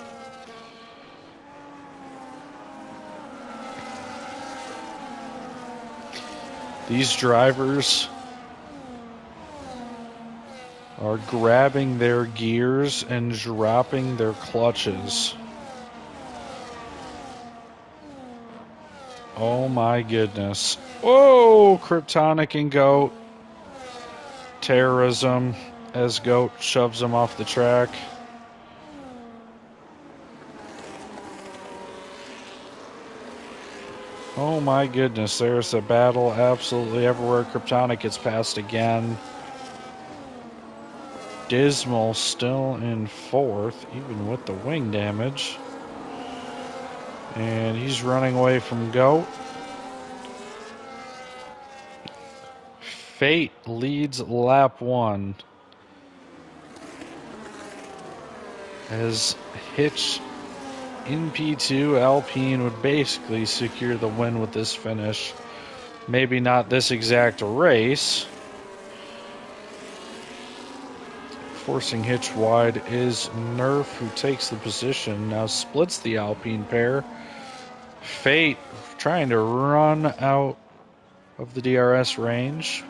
These drivers are grabbing their gears and dropping their clutches. Oh my goodness. Whoa, Kryptonic and Goat. Terrorism as Goat shoves him off the track. Oh my goodness, there's a battle absolutely everywhere. Kryptonic gets passed again. Dismal still in fourth, even with the wing damage. And he's running away from Goat. Fate leads lap 1. As Hitch in P2, Alpine would basically secure the win with this finish. Maybe not this exact race. Forcing Hitch wide is Nerf, who takes the position, now splits the Alpine pair. Fate trying to run out of the DRS range.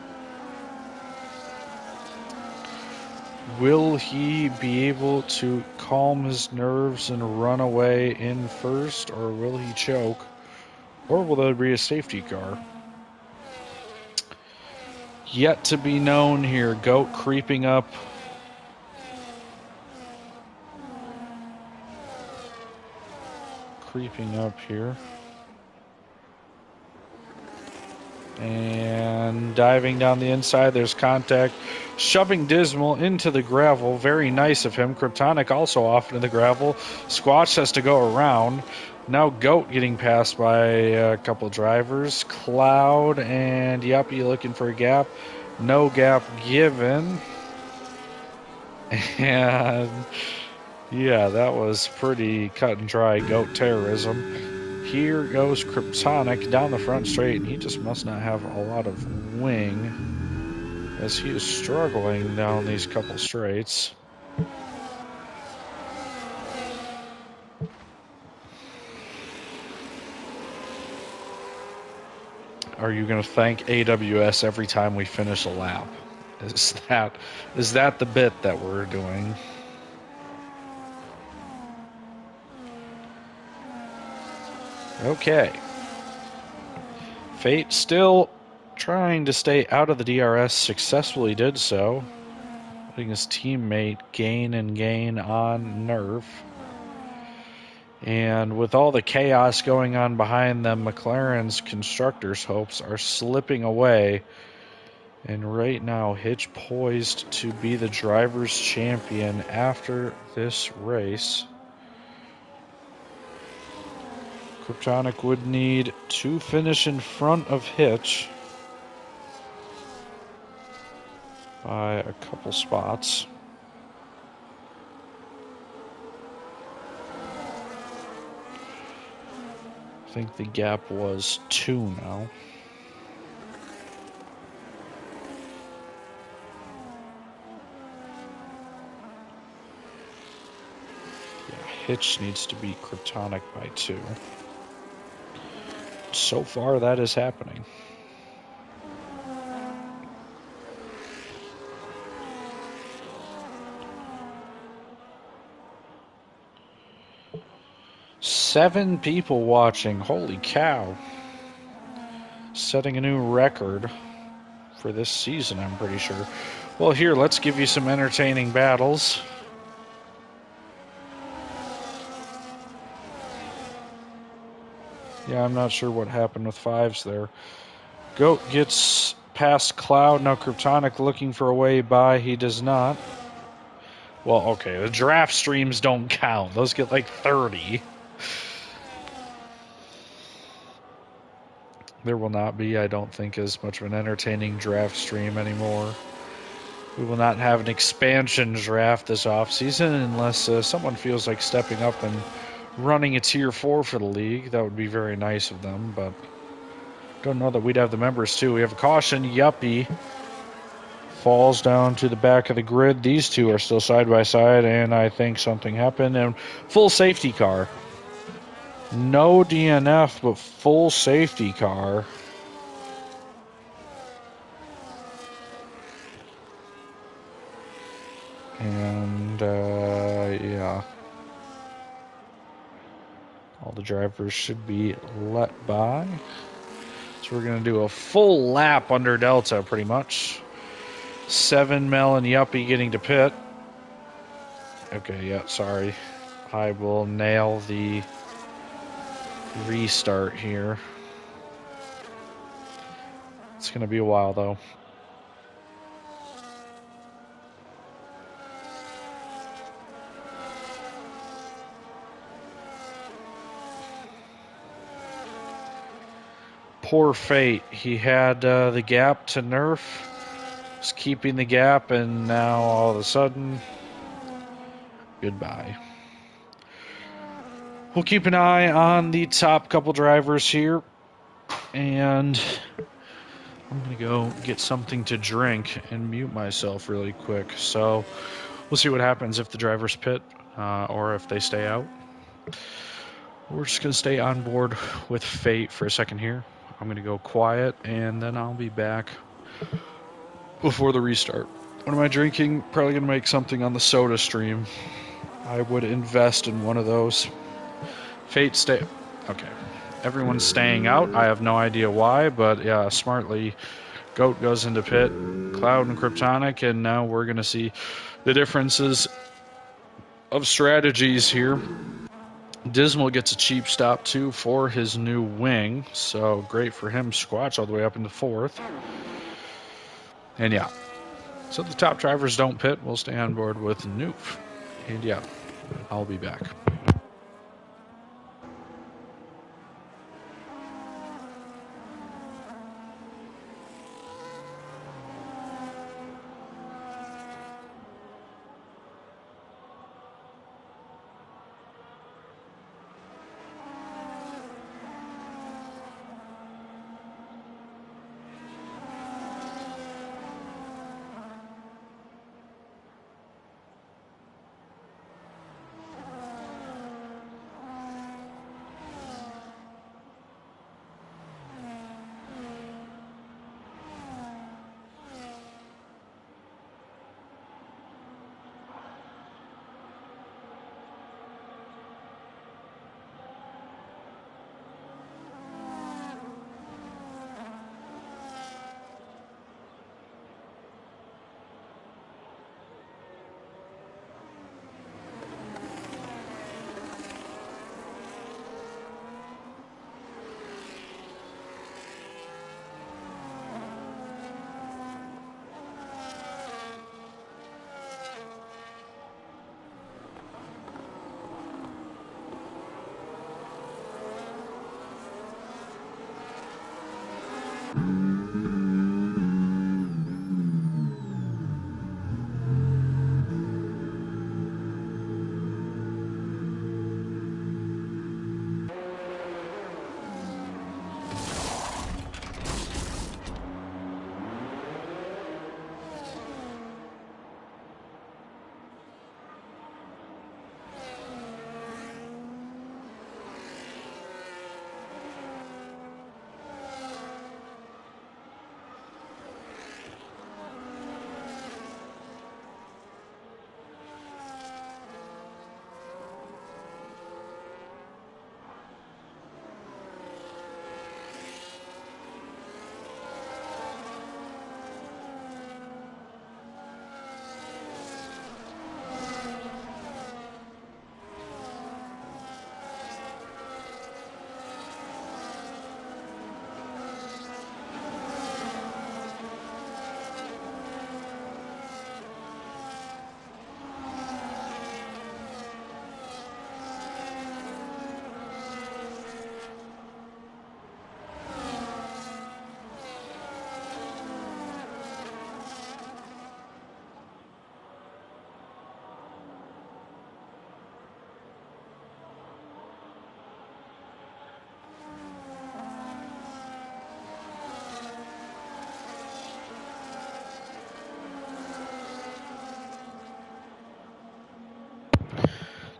Will he be able to calm his nerves and run away in first, or will he choke? Or will there be a safety car? Yet to be known here. Goat creeping up. Creeping up here. And diving down the inside, there's contact. Shoving Dismal into the gravel. Very nice of him. Kryptonic also off into the gravel. Squatch has to go around. Now Goat getting passed by a couple drivers. Cloud and Yuppie looking for a gap. No gap given. And yeah, that was pretty cut and dry Goat terrorism. Here goes Kryptonic down the front straight, and he just must not have a lot of wing as he is struggling down these couple straights. Are you going to thank AWS every time we finish a lap? Is that the bit that we're doing? Okay. Fate still trying to stay out of the DRS, successfully did so. Letting his teammate gain and gain on Nerf. And with all the chaos going on behind them, McLaren's constructors' hopes are slipping away. And right now, Hitch poised to be the driver's champion after this race. Kryptonic would need to finish in front of Hitch by a couple spots. I think the gap was 2 now. Yeah, Hitch needs to beat Kryptonic by 2. So far, that is happening. Seven people watching. Holy cow. Setting a new record for this season, I'm pretty sure. Well, here, let's give you some entertaining battles. Yeah, I'm not sure what happened with 5s there. Goat gets past Cloud. Now Kryptonic looking for a way by. He does not. Well, okay, the draft streams don't count. Those get like 30. There will not be, I don't think, as much of an entertaining draft stream anymore. We will not have an expansion draft this offseason unless someone feels like stepping up and running a tier 4 for the league. That would be very nice of them, but don't know that we'd have the members too. We have a caution. Yuppie falls down to the back of the grid. These two are still side by side, and I think something happened. And full safety car. No DNF, but full safety car. And, yeah. All the drivers should be let by. So we're going to do a full lap under Delta, pretty much. 7 Mel and Yuppie getting to pit. Okay, yeah, sorry. I will nail the restart here. going to be a while, though. Poor Fate. He had the gap to nerf. Was keeping the gap, and now all of a sudden, goodbye. We'll keep an eye on the top couple drivers here, and I'm going to go get something to drink and mute myself really quick. So we'll see what happens if the drivers pit or if they stay out. We're just going to stay on board with Fate for a second here. I'm going to go quiet, and then I'll be back before the restart. What am I drinking? Probably going to make something on the soda stream. I would invest in one of those. Fate stay... Okay. Everyone's staying out. I have no idea why, but yeah, smartly, Goat goes into pit, Cloud and Kryptonic, and now we're going to see the differences of strategies here. Dismal gets a cheap stop, too, for his new wing, so great for him. Squatch all the way up into 4th. And yeah, so the top drivers don't pit. We'll stay on board with Noof. And yeah, I'll be back.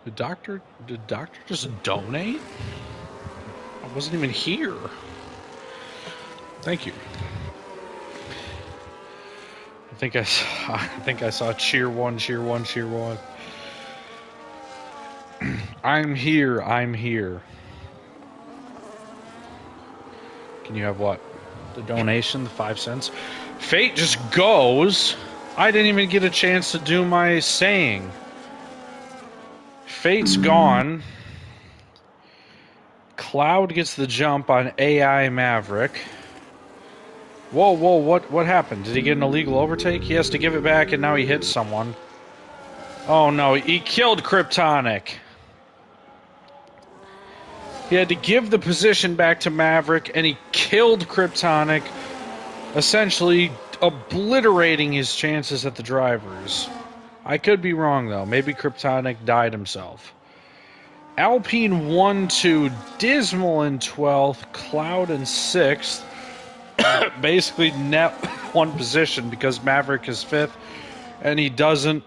Did Doctor just donate? I wasn't even here. Thank you. I think I saw cheer one, cheer one, cheer one. I'm here. Can you have what? The donation, the 5 cents. Fate just goes. I didn't even get a chance to do my saying. Fate's gone. Cloud gets the jump on AI Maverick. Whoa, what happened? Did he get an illegal overtake? He has to give it back, and now he hits someone. Oh no, he killed Kryptonic. He had to give the position back to Maverick, and he killed Kryptonic, essentially obliterating his chances at the drivers. I could be wrong, though. Maybe Kryptonic died himself. Alpine 1-2, Dismal in 12th, Cloud in 6th. Basically net one position because Maverick is 5th, and he doesn't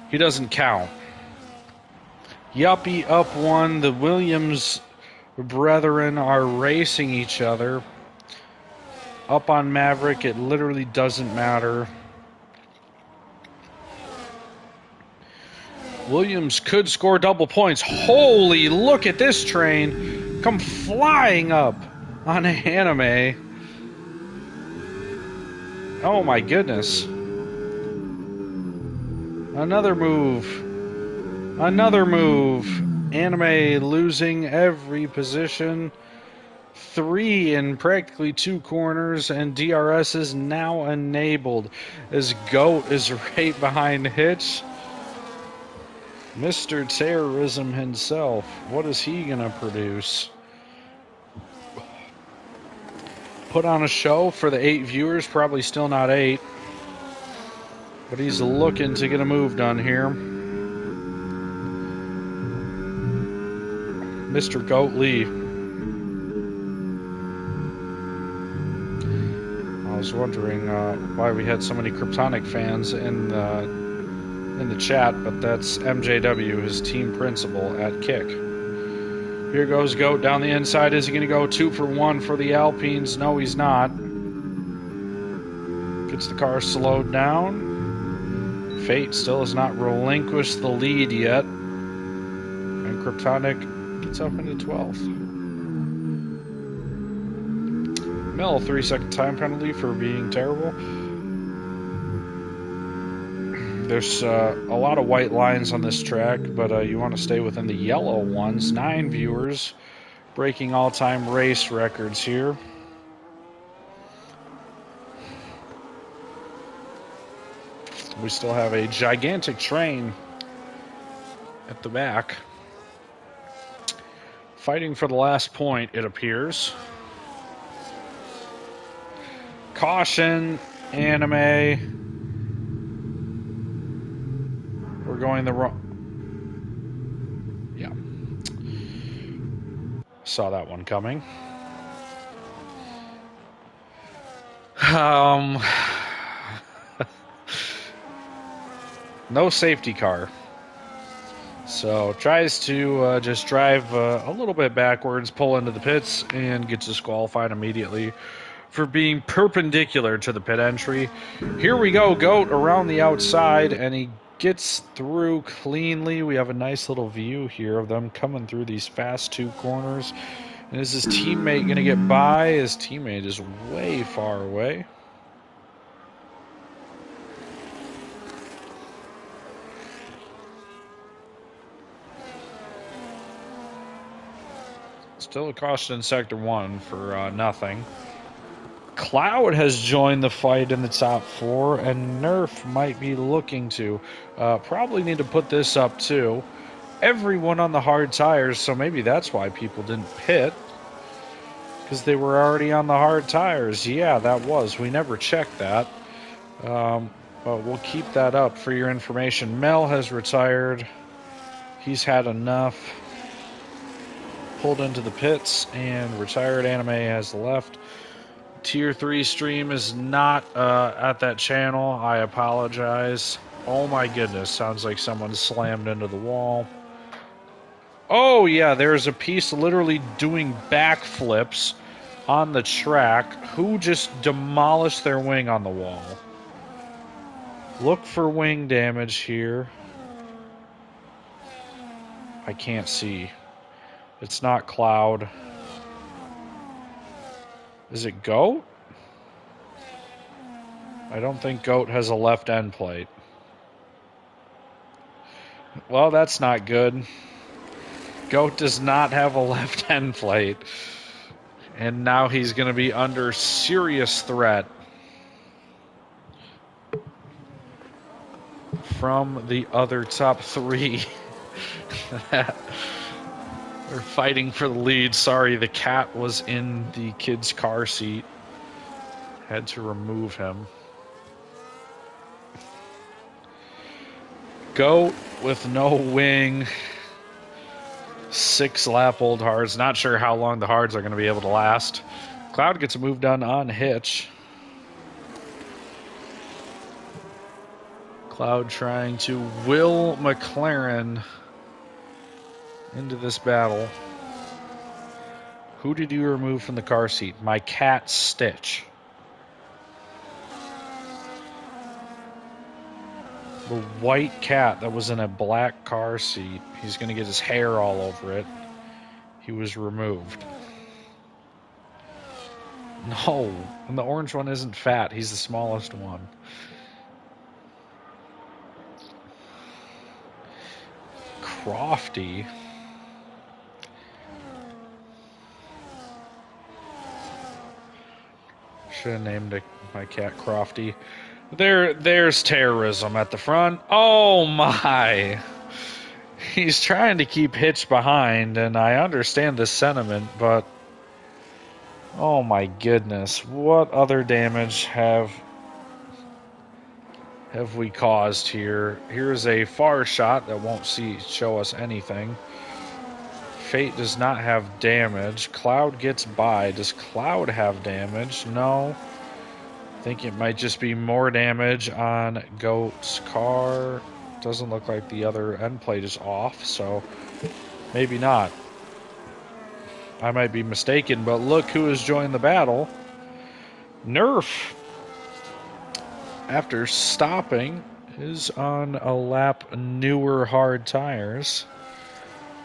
he doesn't count. Yuppie up 1. The Williams brethren are racing each other. Up on Maverick, it literally doesn't matter. Williams could score double points. Holy, look at this train come flying up on Anime. Oh my goodness. Another move. Another move. Anime losing every position. 3 in practically 2 corners, and DRS is now enabled as Goat is right behind Hitch. Mr. Terrorism himself. What is he going to produce? Put on a show for the 8 viewers. Probably still not 8. But he's looking to get a move done here. Mr. Goat Lee. I was wondering why we had so many Kryptonic fans in the chat, but that's MJW, his team principal at Kick. Here goes Goat down the inside. Is he going to go 2 for 1 for the Alpines? No, he's not. Gets the car slowed down. Fate still has not relinquished the lead yet. And Kryptonic gets up into 12th. Mel, 3-second time penalty for being terrible. There's a lot of white lines on this track, but you want to stay within the yellow ones. 9 viewers, breaking all-time race records here. We still have a gigantic train at the back. Fighting for the last point, it appears. Caution, Anime. We're going the wrong... Yeah. Saw that one coming. No safety car. So tries to just drive a little bit backwards, pull into the pits, and gets disqualified immediately for being perpendicular to the pit entry. Here we go, Goat around the outside, and he gets through cleanly. We have a nice little view here of them coming through these fast 2 corners. And is his teammate going to get by? His teammate is way far away. Still a caution in Sector 1 for nothing. Cloud has joined the fight in the top 4, and Nerf might be looking to. Probably need to put this up too. Everyone on the hard tires, so maybe that's why people didn't pit. Because they were already on the hard tires. Yeah, that was. We never checked that. But we'll keep that up for your information. Mel has retired. He's had enough. Pulled into the pits and retired. Anime has left. Tier 3 stream is not at that channel. I apologize. Oh my goodness. Sounds like someone slammed into the wall. Oh yeah, there's a piece literally doing backflips on the track. Who just demolished their wing on the wall? Look for wing damage here. I can't see. It's not Cloud. Is it Goat? I don't think Goat has a left end plate. Well, that's not good. Goat does not have a left end plate. And now he's going to be under serious threat from the other top three. They're fighting for the lead. Sorry, the cat was in the kid's car seat. Had to remove him. Goat with no wing. 6-lap old hards. Not sure how long the hards are going to be able to last. Cloud gets a move done on Hitch. Cloud trying to will McLaren into this battle. Who did you remove from the car seat? My cat Stitch. The white cat that was in a black car seat. He's going to get his hair all over it. He was removed. No, and the orange one isn't fat. He's the smallest one. Crofty. Should have named my cat Crofty. There's terrorism at the front. Oh my! He's trying to keep Hitch behind, and I understand the sentiment, but oh my goodness, what other damage have we caused here? Here's a far shot that won't show us anything. Fate does not have damage. Cloud gets by. Does Cloud have damage? No. I think it might just be more damage on Goat's car. Doesn't look like the other end plate is off, so maybe not. I might be mistaken, but look who has joined the battle. Nerf, after stopping, is on a lap newer hard tires.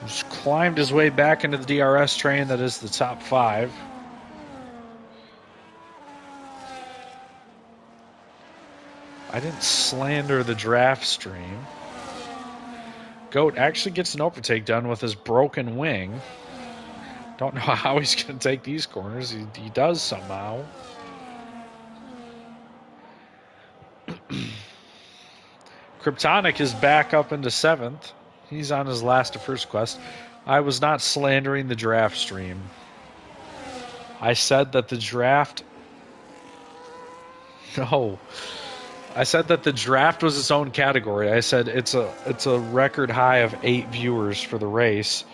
Just climbed his way back into the DRS train that is the top 5. I didn't slander the draft stream. Goat actually gets an overtake done with his broken wing. Don't know how he's going to take these corners. He does somehow. Kryptonic is back up into 7th. He's on his last to first quest. I was not slandering the draft stream. I said that the draft... No. I said that the draft was its own category. I said it's a record high of 8 viewers for the race.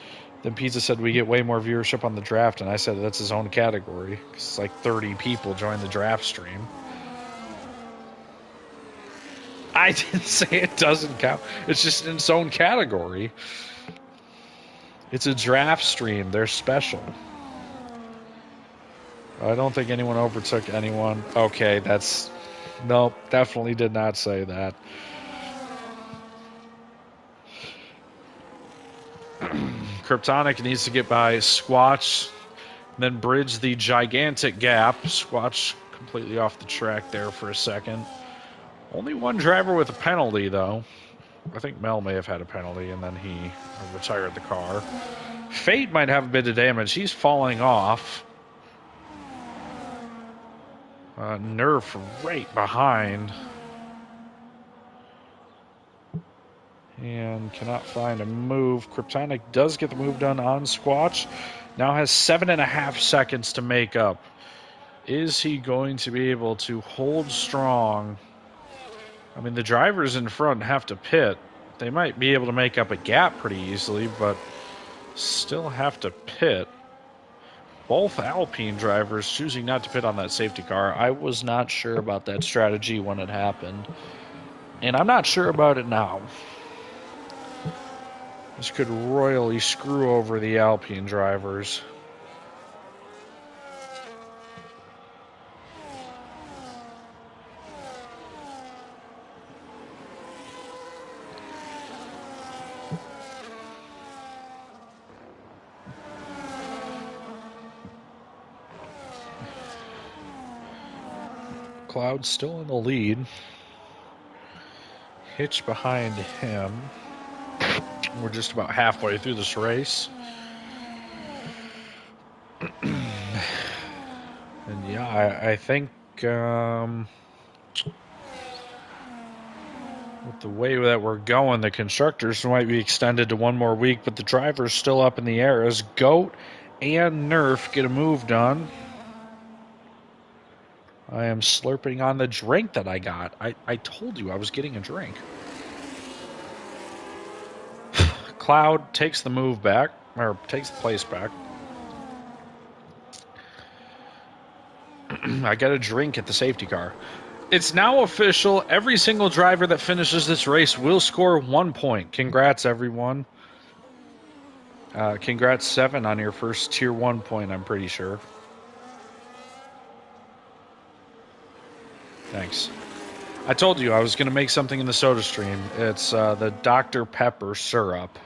Then Pizza said we get way more viewership on the draft, and I said that's his own category. It's like 30 people joined the draft stream. I didn't say it doesn't count. It's just in its own category. It's a draft stream. They're special. I don't think anyone overtook anyone. Okay, that's... Nope, definitely did not say that. Kryptonic needs to get by Squatch, then bridge the gigantic gap. Squatch completely off the track there for a second. Only one driver with a penalty, though. I think Mel may have had a penalty, and then he retired the car. Fate might have a bit of damage. He's falling off. Nerf right behind. And cannot find a move. Kryptonic does get the move done on Squatch. Now has 7.5 seconds to make up. Is he going to be able to hold strong? I mean, the drivers in front have to pit. They might be able to make up a gap pretty easily, but still have to pit. Both Alpine drivers choosing not to pit on that safety car. I was not sure about that strategy when it happened. And I'm not sure about it now. This could royally screw over the Alpine drivers. Cloud still in the lead. Hitch behind him. We're just about halfway through this race. And yeah, I think with the way that we're going, the constructors might be extended to one more week, but the driver's still up in the air as Goat and Nerf get a move done. I am slurping on the drink that I got. I told you I was getting a drink. Cloud takes the move back, or takes the place back. I got a drink at the safety car. It's now official. Every single driver that finishes this race will score 1 point. Congrats, everyone. Congrats, Seven, on your first Tier 1 point, I'm pretty sure. Thanks. I told you I was going to make something in the soda stream. It's the Dr. Pepper syrup.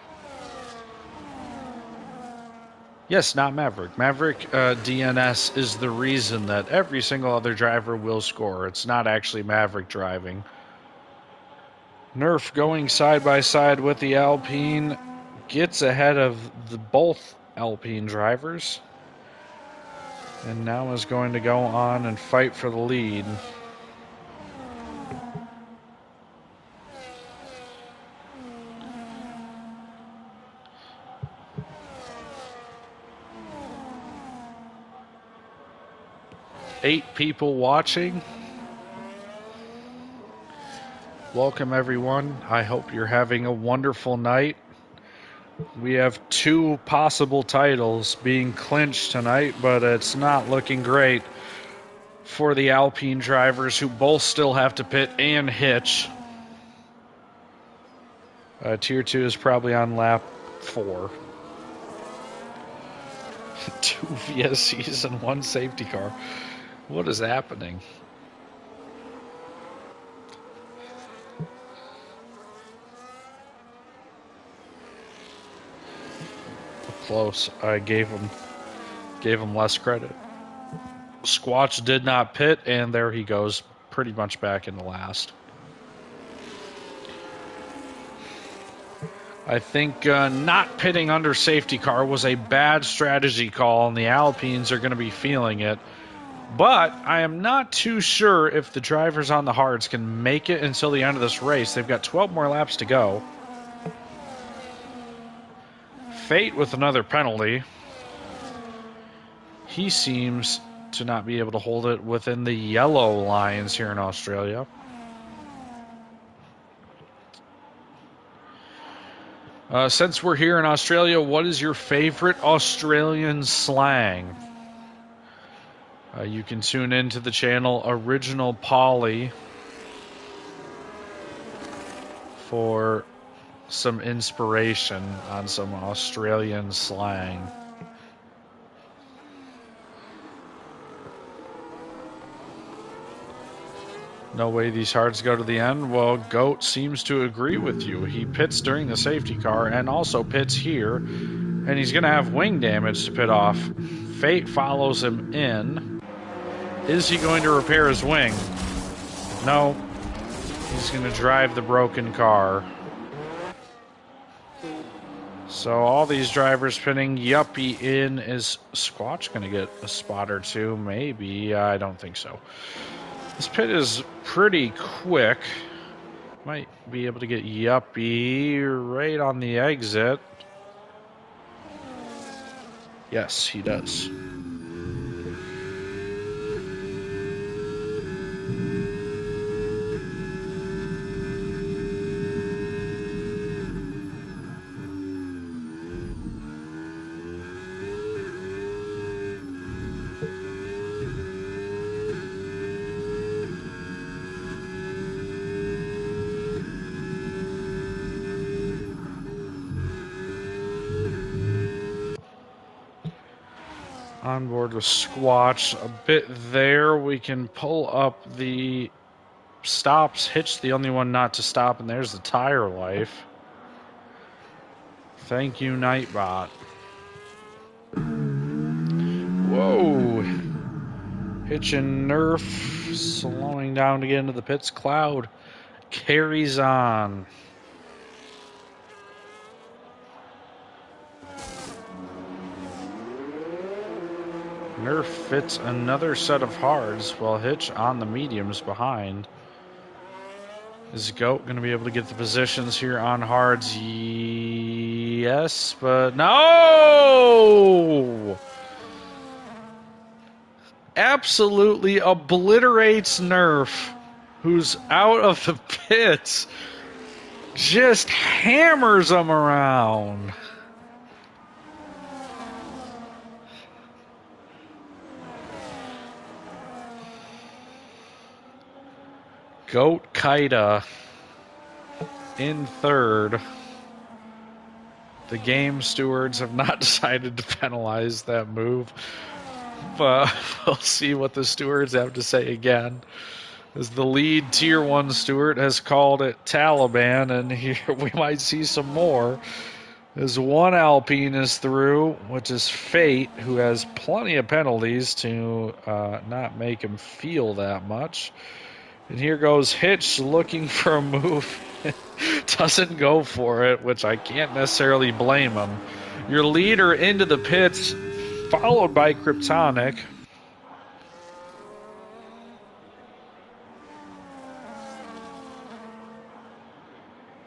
Yes, not Maverick. Maverick DNS is the reason that every single other driver will score. It's not actually Maverick driving. Nerf going side by side with the Alpine gets ahead of both Alpine drivers. And now is going to go on and fight for the lead. Eight people watching. Welcome, everyone. I hope you're having a wonderful night. We have 2 possible titles being clinched tonight, but it's not looking great for the Alpine drivers, who both still have to pit and hitch. Tier 2 is probably on lap 4. 2 VSCs and 1 safety car. What is happening? Close. I gave him less credit. Squatch did not pit, and there he goes, pretty much back in the last. I think not pitting under safety car was a bad strategy call, and the Alpines are going to be feeling it. But I am not too sure if the drivers on the hards can make it until the end of this race. They've got 12 more laps to go. Fate with another penalty. He seems to not be able to hold it within the yellow lines here in Australia. Since we're here in Australia, what is your favorite Australian slang? You can tune into the channel Original Polly for some inspiration on some Australian slang. No way these hards go to the end. Well, Goat seems to agree with you. He pits during the safety car and also pits here, and he's going to have wing damage to pit off. Fate follows him in. Is he going to repair his wing? No. He's going to drive the broken car. So all these drivers pinning. Yuppie in. Is Squatch going to get a spot or two? Maybe. I don't think so. This pit is pretty quick. Might be able to get Yuppie right on the exit. Yes, he does. On board with Squatch a bit there. We can pull up the stops. Hitch the only one not to stop, and there's the tire life. Thank you, Nightbot. Whoa. Hitch and Nerf slowing down to get into the pits. Cloud carries on. Nerf fits another set of hards while Hitch on the mediums behind. Is Goat going to be able to get the positions here on hards? Yes, but no! Absolutely obliterates Nerf, who's out of the pits. Just hammers them around. Goat Kaida in third. The game stewards have not decided to penalize that move, but we'll see what the stewards have to say again. As the lead Tier 1 steward has called it Taliban, and here we might see some more. As one Alpine is through, which is Fate, who has plenty of penalties to not make him feel that much. And here goes Hitch looking for a move. Doesn't go for it, which I can't necessarily blame him. Your leader into the pits, followed by Kryptonic.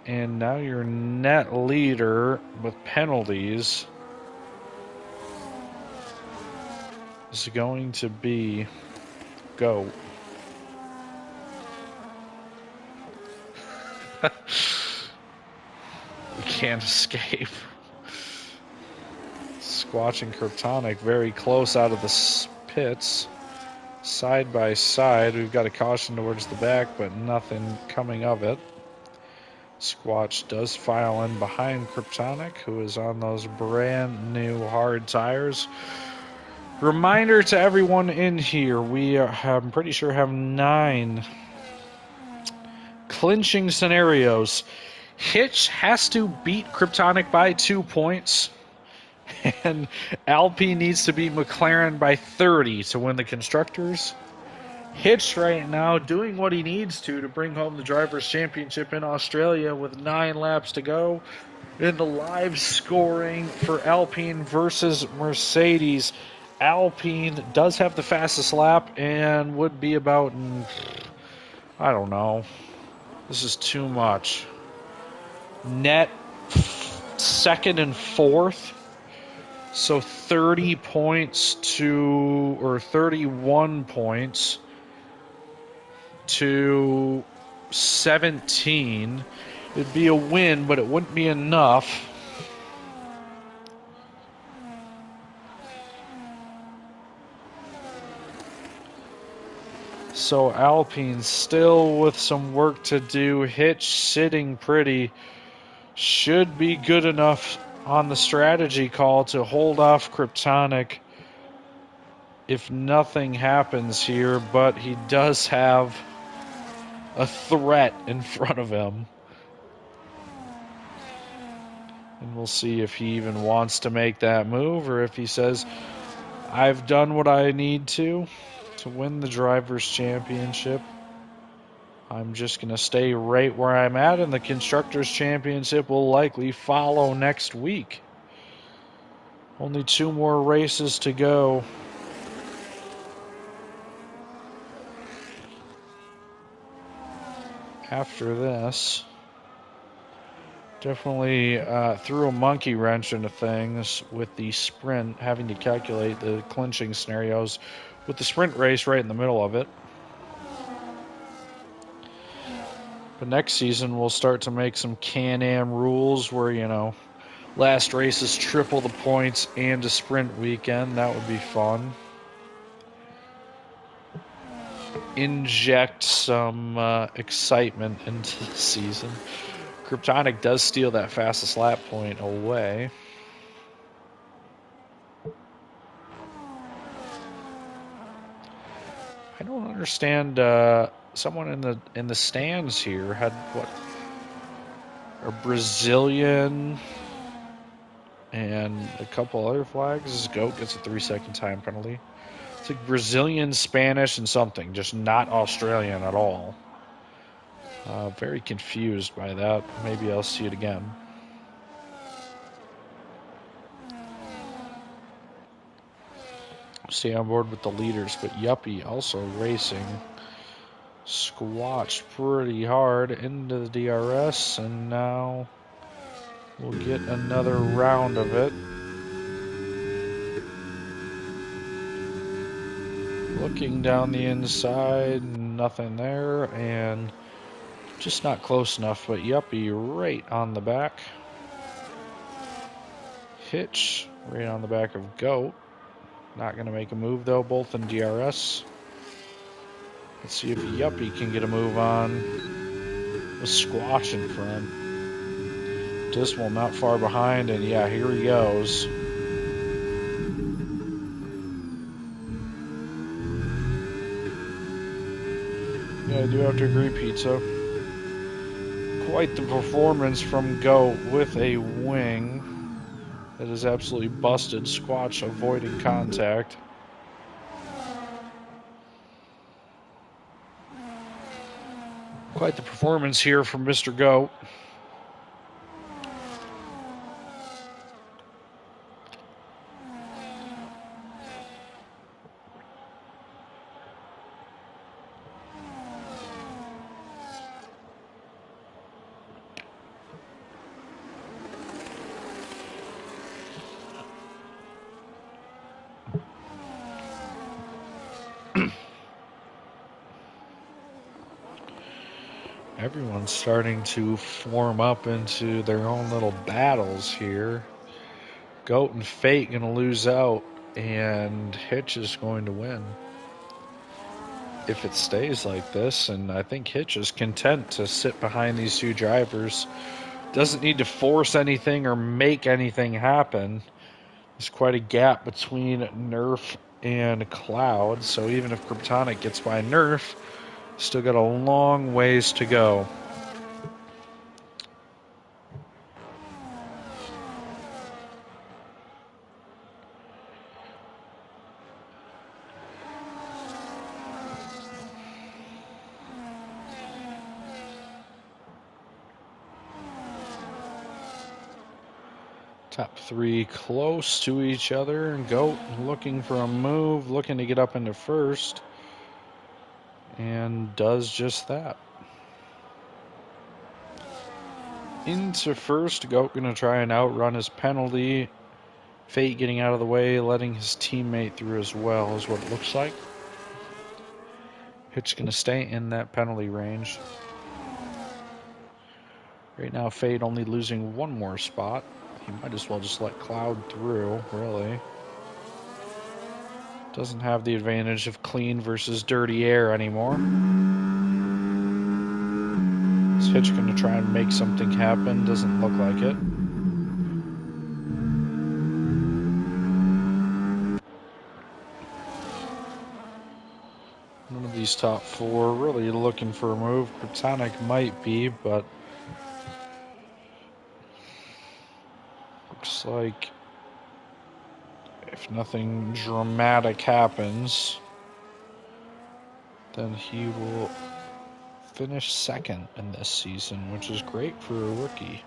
And now your net leader with penalties is going to be Goat. We can't escape. Squatch and Kryptonic very close out of the pits. Side by side, we've got a caution towards the back, but nothing coming of it. Squatch does file in behind Kryptonic, who is on those brand new hard tires. Reminder to everyone in here, we I'm pretty sure have 9 clinching scenarios. Hitch has to beat Kryptonic by 2 points, and Alpine needs to beat McLaren by 30 to win the Constructors. Hitch right now doing what he needs to bring home the Drivers' Championship in Australia with 9 laps to go. In the live scoring for Alpine versus Mercedes, Alpine does have the fastest lap and would be about, I don't know, this is too much. Net second and fourth, so 30 points to, or 31 points to 17. It'd be a win, but it wouldn't be enough. So Alpine still with some work to do. Hitch sitting pretty. Should be good enough on the strategy call to hold off Kryptonic if nothing happens here, but he does have a threat in front of him. And we'll see if he even wants to make that move or if he says, I've done what I need to win the Drivers' Championship. I'm just going to stay right where I'm at, and the Constructors' Championship will likely follow next week. Only 2 more races to go. After this, definitely threw a monkey wrench into things with the sprint, having to calculate the clinching scenarios with the sprint race right in the middle of it. But next season, we'll start to make some Can-Am rules where, you know, last race is triple the points and a sprint weekend. That would be fun. Inject some excitement into the season. Kryptonic does steal that fastest lap point away. I don't understand. Someone in the stands here had what, a Brazilian and a couple other flags. Goat gets a 3-second time penalty. It's like Brazilian, Spanish, and something, just not Australian at all. Very confused by that. Maybe I'll see it again. stay on board with the leaders, but Yuppie also racing. Squatched pretty hard into the DRS, and now we'll get another round of it. Looking down the inside, nothing there, and just not close enough, but Yuppie right on the back. Hitch right on the back of Goat. Not going to make a move, though, both in DRS. Let's see if Yuppie can get a move on with Squatch in front. Dismal not far behind, and yeah, here he goes. Yeah, I do have to agree, Pizza. Quite the performance from Goat with a wing that is absolutely busted. Squatch avoiding contact. Quite the performance here from Mr. Goat. Everyone's starting to form up into their own little battles here. Goat and Fate going to lose out, and Hitch is going to win. If it stays like this, and I think Hitch is content to sit behind these two drivers. Doesn't need to force anything or make anything happen. There's quite a gap between Nerf and Cloud, so even if Kryptonic gets by Nerf, still got a long ways to go. Top three close to each other. Goat looking for a move, looking to get up into first, and does just that. Into first, Goat going to try and outrun his penalty. Fate getting out of the way, letting his teammate through as well is what it looks like. Hitch going to stay in that penalty range. Right now, Fate only losing one more spot. He might as well just let Cloud through, really. Doesn't have the advantage of clean versus dirty air anymore. Is Hitch going to try and make something happen? Doesn't look like it. None of these top four really looking for a move. Kryptonic might be, but looks like if nothing dramatic happens, then he will finish second in this season, which is great for a rookie.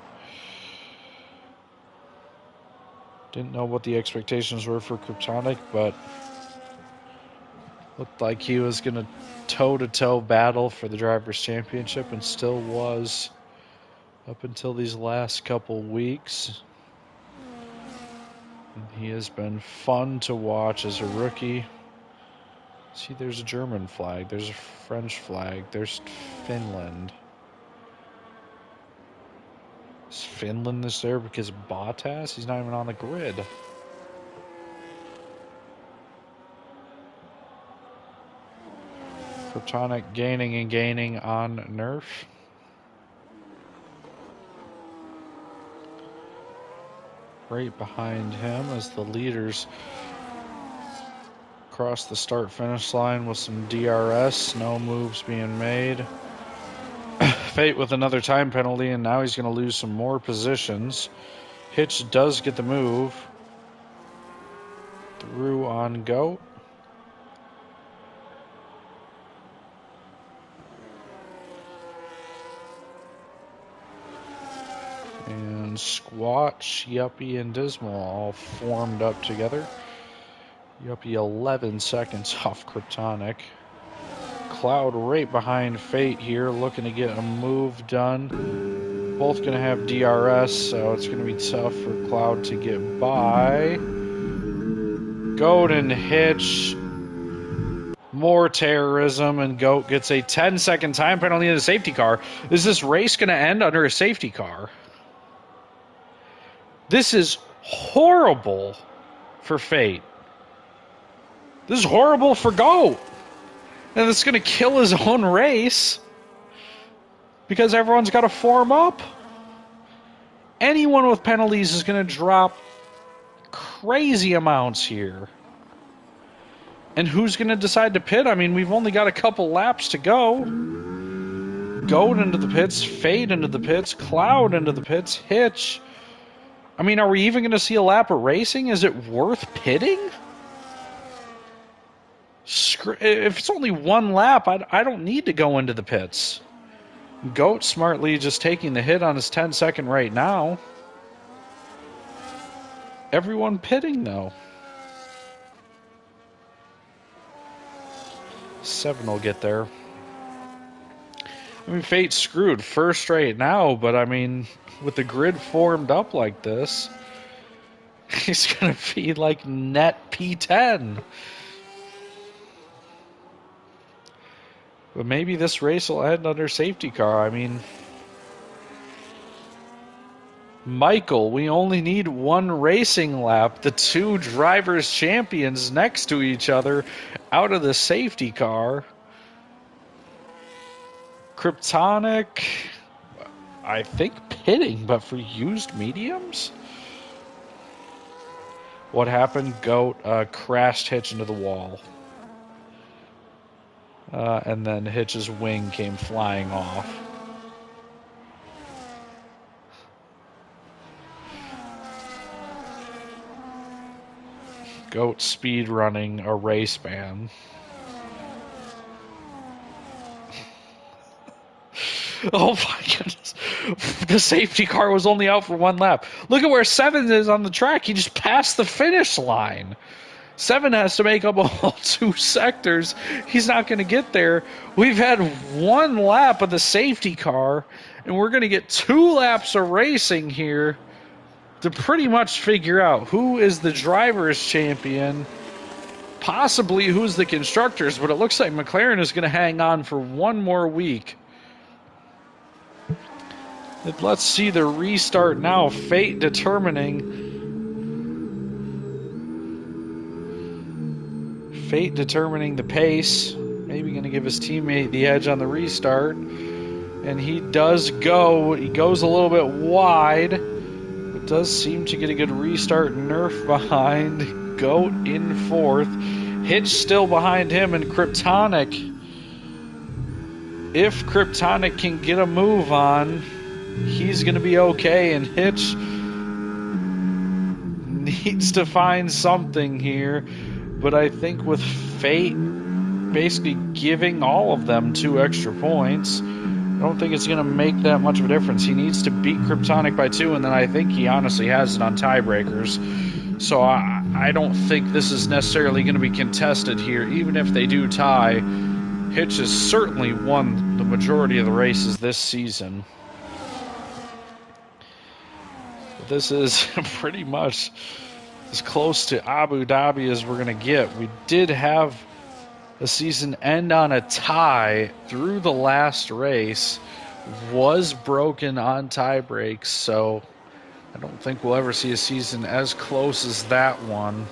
Didn't know what the expectations were for Kryptonic, but looked like he was going to toe-to-toe battle for the Drivers' Championship, and still was up until these last couple weeks. And he has been fun to watch as a rookie. See, there's a German flag, there's a French flag, there's Finland. Is Finland is there because of Bottas? He's not even on the grid. Kryptonic gaining and gaining on Nerf. Right behind him as the leaders cross the start-finish line with some DRS. No moves being made. Fate with another time penalty, and now he's going to lose some more positions. Hitch does get the move. Through on Goat. And Squatch, Yuppie, and Dismal all formed up together. Yuppie 11 seconds off Kryptonic. Cloud right behind Fate here, looking to get a move done. Both going to have DRS, so it's going to be tough for Cloud to get by. Goat and Hitch. More terrorism, and Goat gets a 10-second time penalty in the safety car. Is this race going to end under a safety car? This is horrible for Fate. This is horrible for Goat. And it's going to kill his own race because everyone's got to form up. Anyone with penalties is going to drop crazy amounts here. And who's going to decide to pit? I mean, we've only got a couple laps to go. Goat into the pits, Fade into the pits, Cloud into the pits, Hitch. I mean, are we even going to see a lap of racing? Is it worth pitting? If it's only one lap, I don't need to go into the pits. Goat smartly just taking the hit on his 10-second right now. Everyone pitting, though. 7 will get there. I mean, Fate's screwed first right now, but I mean, with the grid formed up like this, he's going to be like net P10. But maybe this race will end under safety car. I mean, Michael, we only need one racing lap. The two drivers' champions next to each other out of the safety car. Kryptonic, I think pitting, but for used mediums? What happened? Goat crashed Hitch into the wall. And then Hitch's wing came flying off. Goat speed running a race ban. Oh my goodness. The safety car was only out for one lap. Look at where 7 is on the track. He just passed the finish line. 7 has to make up all 2 sectors. He's not going to get there. We've had one lap of the safety car, and we're going to get 2 laps of racing here to pretty much figure out who is the driver's champion, possibly who's the constructors, but it looks like McLaren is going to hang on for one more week. Let's see the restart now. Fate determining the pace. Maybe going to give his teammate the edge on the restart. And he does go. He goes a little bit wide. But does seem to get a good restart. Nerf behind. Goat in 4th. Hitch still behind him. And Kryptonic. If Kryptonic can get a move on, he's going to be okay. And Hitch needs to find something here. But I think with Fate basically giving all of them 2 extra points, I don't think it's going to make that much of a difference. He needs to beat Kryptonic by 2, and then I think he honestly has it on tiebreakers. So I don't think this is necessarily going to be contested here. Even if they do tie, Hitch has certainly won the majority of the races this season. But this is pretty much as close to Abu Dhabi as we're going to get. We did have the season end on a tie through the last race. Was broken on tie breaks, so I don't think we'll ever see a season as close as that one.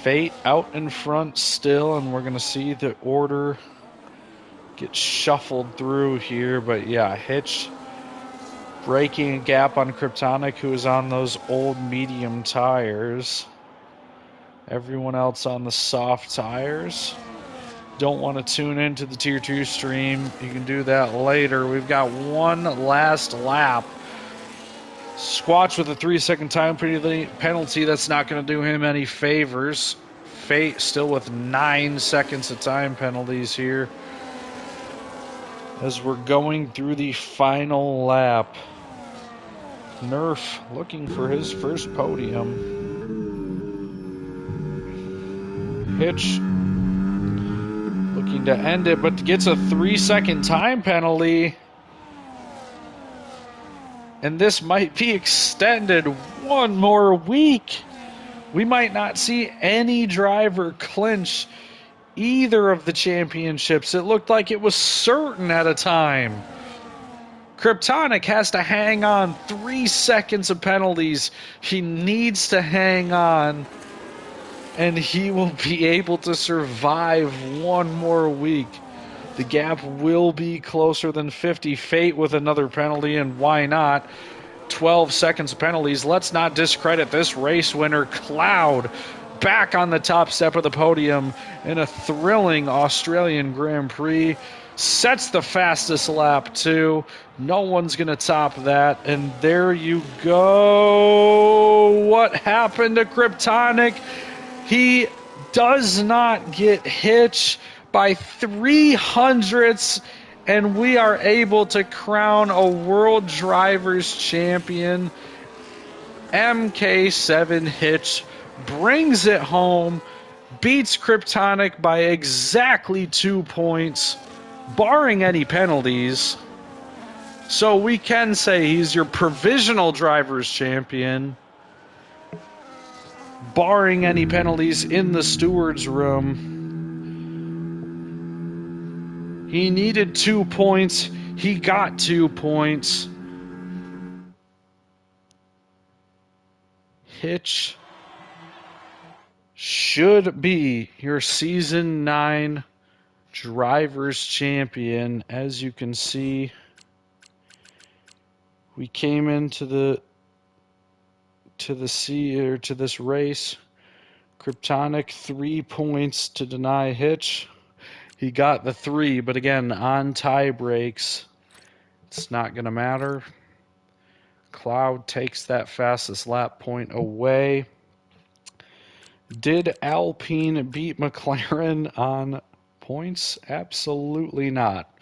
Fate out in front still, and we're going to see the order get shuffled through here. But yeah, Hitch breaking a gap on Kryptonic, who is on those old medium tires. Everyone else on the soft tires. Don't want to tune into the Tier 2 stream. You can do that later. We've got one last lap. Squatch with a 3-second time penalty. That's not going to do him any favors. Fate still with 9 seconds of time penalties here, as we're going through the final lap. Nerf looking for his first podium. Hitch looking to end it, but gets a 3-second time penalty. And this might be extended one more week. We might not see any driver clinch either of the championships. It looked like it was certain at a time. Kryptonic has to hang on 3 seconds of penalties. He needs to hang on, and he will be able to survive one more week. The gap will be closer than 50. Fate with another penalty, and why not? 12 seconds of penalties. Let's not discredit this race winner. Cloud back on the top step of the podium in a thrilling Australian Grand Prix. Sets the fastest lap, too. No one's going to top that. And there you go. What happened to Kryptonic? He does not get Hitch by 300ths, and we are able to crown a World Drivers' Champion. MK7 Hitch brings it home, beats Kryptonic by exactly 2 points, barring any penalties. So we can say he's your provisional Drivers' Champion, barring any penalties in the stewards' room. He needed 2 points. He got 2 points. Hitch should be your Season 9 Drivers' Champion. As you can see, we came into this race. Kryptonic 3 points to deny Hitch. He got the 3, but again, on tie breaks, it's not going to matter. Cloud takes that fastest lap point away. Did Alpine beat McLaren on points? Absolutely not.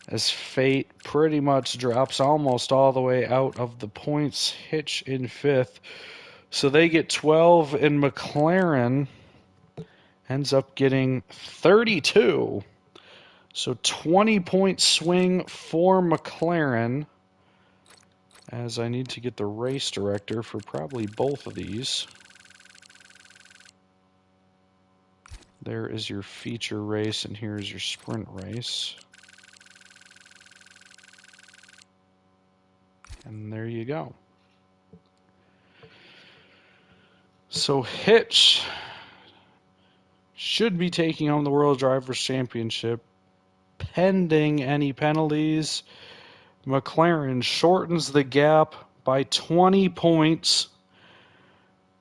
As Fate pretty much drops almost all the way out of the points. Hitch in 5th. So they get 12, and McLaren ends up getting 32. So 20-point swing for McLaren. As I need to get the race director for probably both of these. There is your feature race, and here's your sprint race. And there you go. So Hitch should be taking home the World Drivers' Championship pending any penalties. McLaren shortens the gap by 20 points.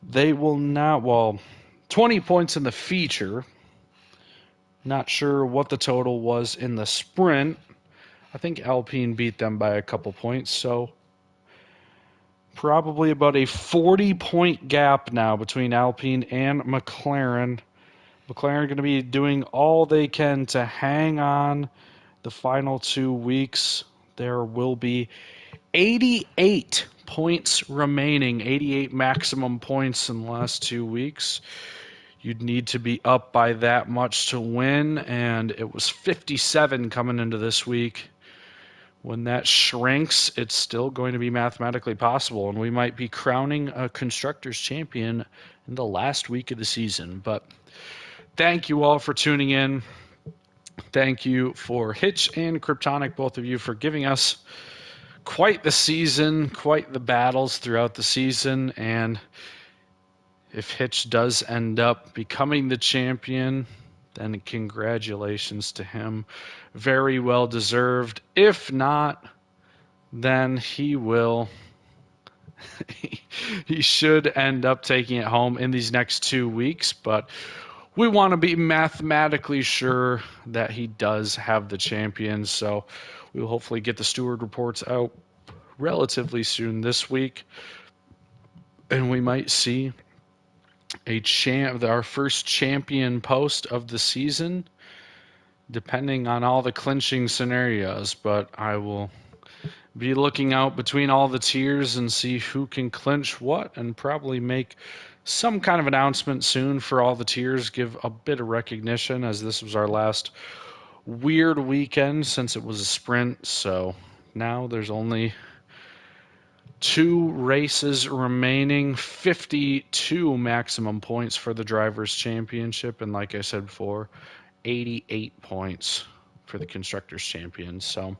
They will not, 20 points in the feature. Not sure what the total was in the sprint. I think Alpine beat them by a couple points, so probably about a 40-point gap now between Alpine and McLaren. McLaren are going to be doing all they can to hang on the final 2 weeks. There will be 88 points remaining, 88 maximum points in the last 2 weeks. You'd need to be up by that much to win, and it was 57 coming into this week. When that shrinks, it's still going to be mathematically possible, and we might be crowning a Constructors' Champion in the last week of the season. But thank you all for tuning in. Thank you for Hitch and Kryptonic, both of you, for giving us quite the season, quite the battles throughout the season. And if Hitch does end up becoming the champion, then congratulations to him. Very well deserved. If not, then he will. He should end up taking it home in these next 2 weeks, but we want to be mathematically sure that he does have the champion. So we'll hopefully get the steward reports out relatively soon this week, and we might see our first champion post of the season, depending on all the clinching scenarios. But I will be looking out between all the tiers and see who can clinch what, and probably make some kind of announcement soon for all the tiers. Give a bit of recognition, as this was our last weird weekend since it was a sprint. So now there's only 2 races remaining, 52 maximum points for the Drivers' Championship, and like I said before, 88 points for the Constructors' Champions. So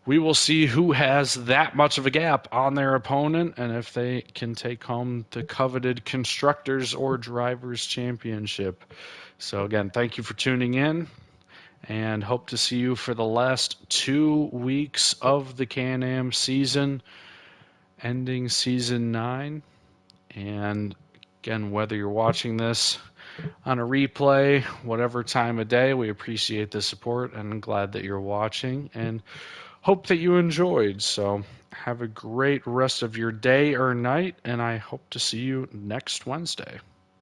we will see who has that much of a gap on their opponent and if they can take home the coveted Constructors or Drivers' Championship. So again, thank you for tuning in, and hope to see you for the last 2 weeks of the Can-Am season, ending season 9. And again, whether you're watching this on a replay, whatever time of day, we appreciate the support and I'm glad that you're watching and hope that you enjoyed. So have a great rest of your day or night, and I hope to see you next Wednesday.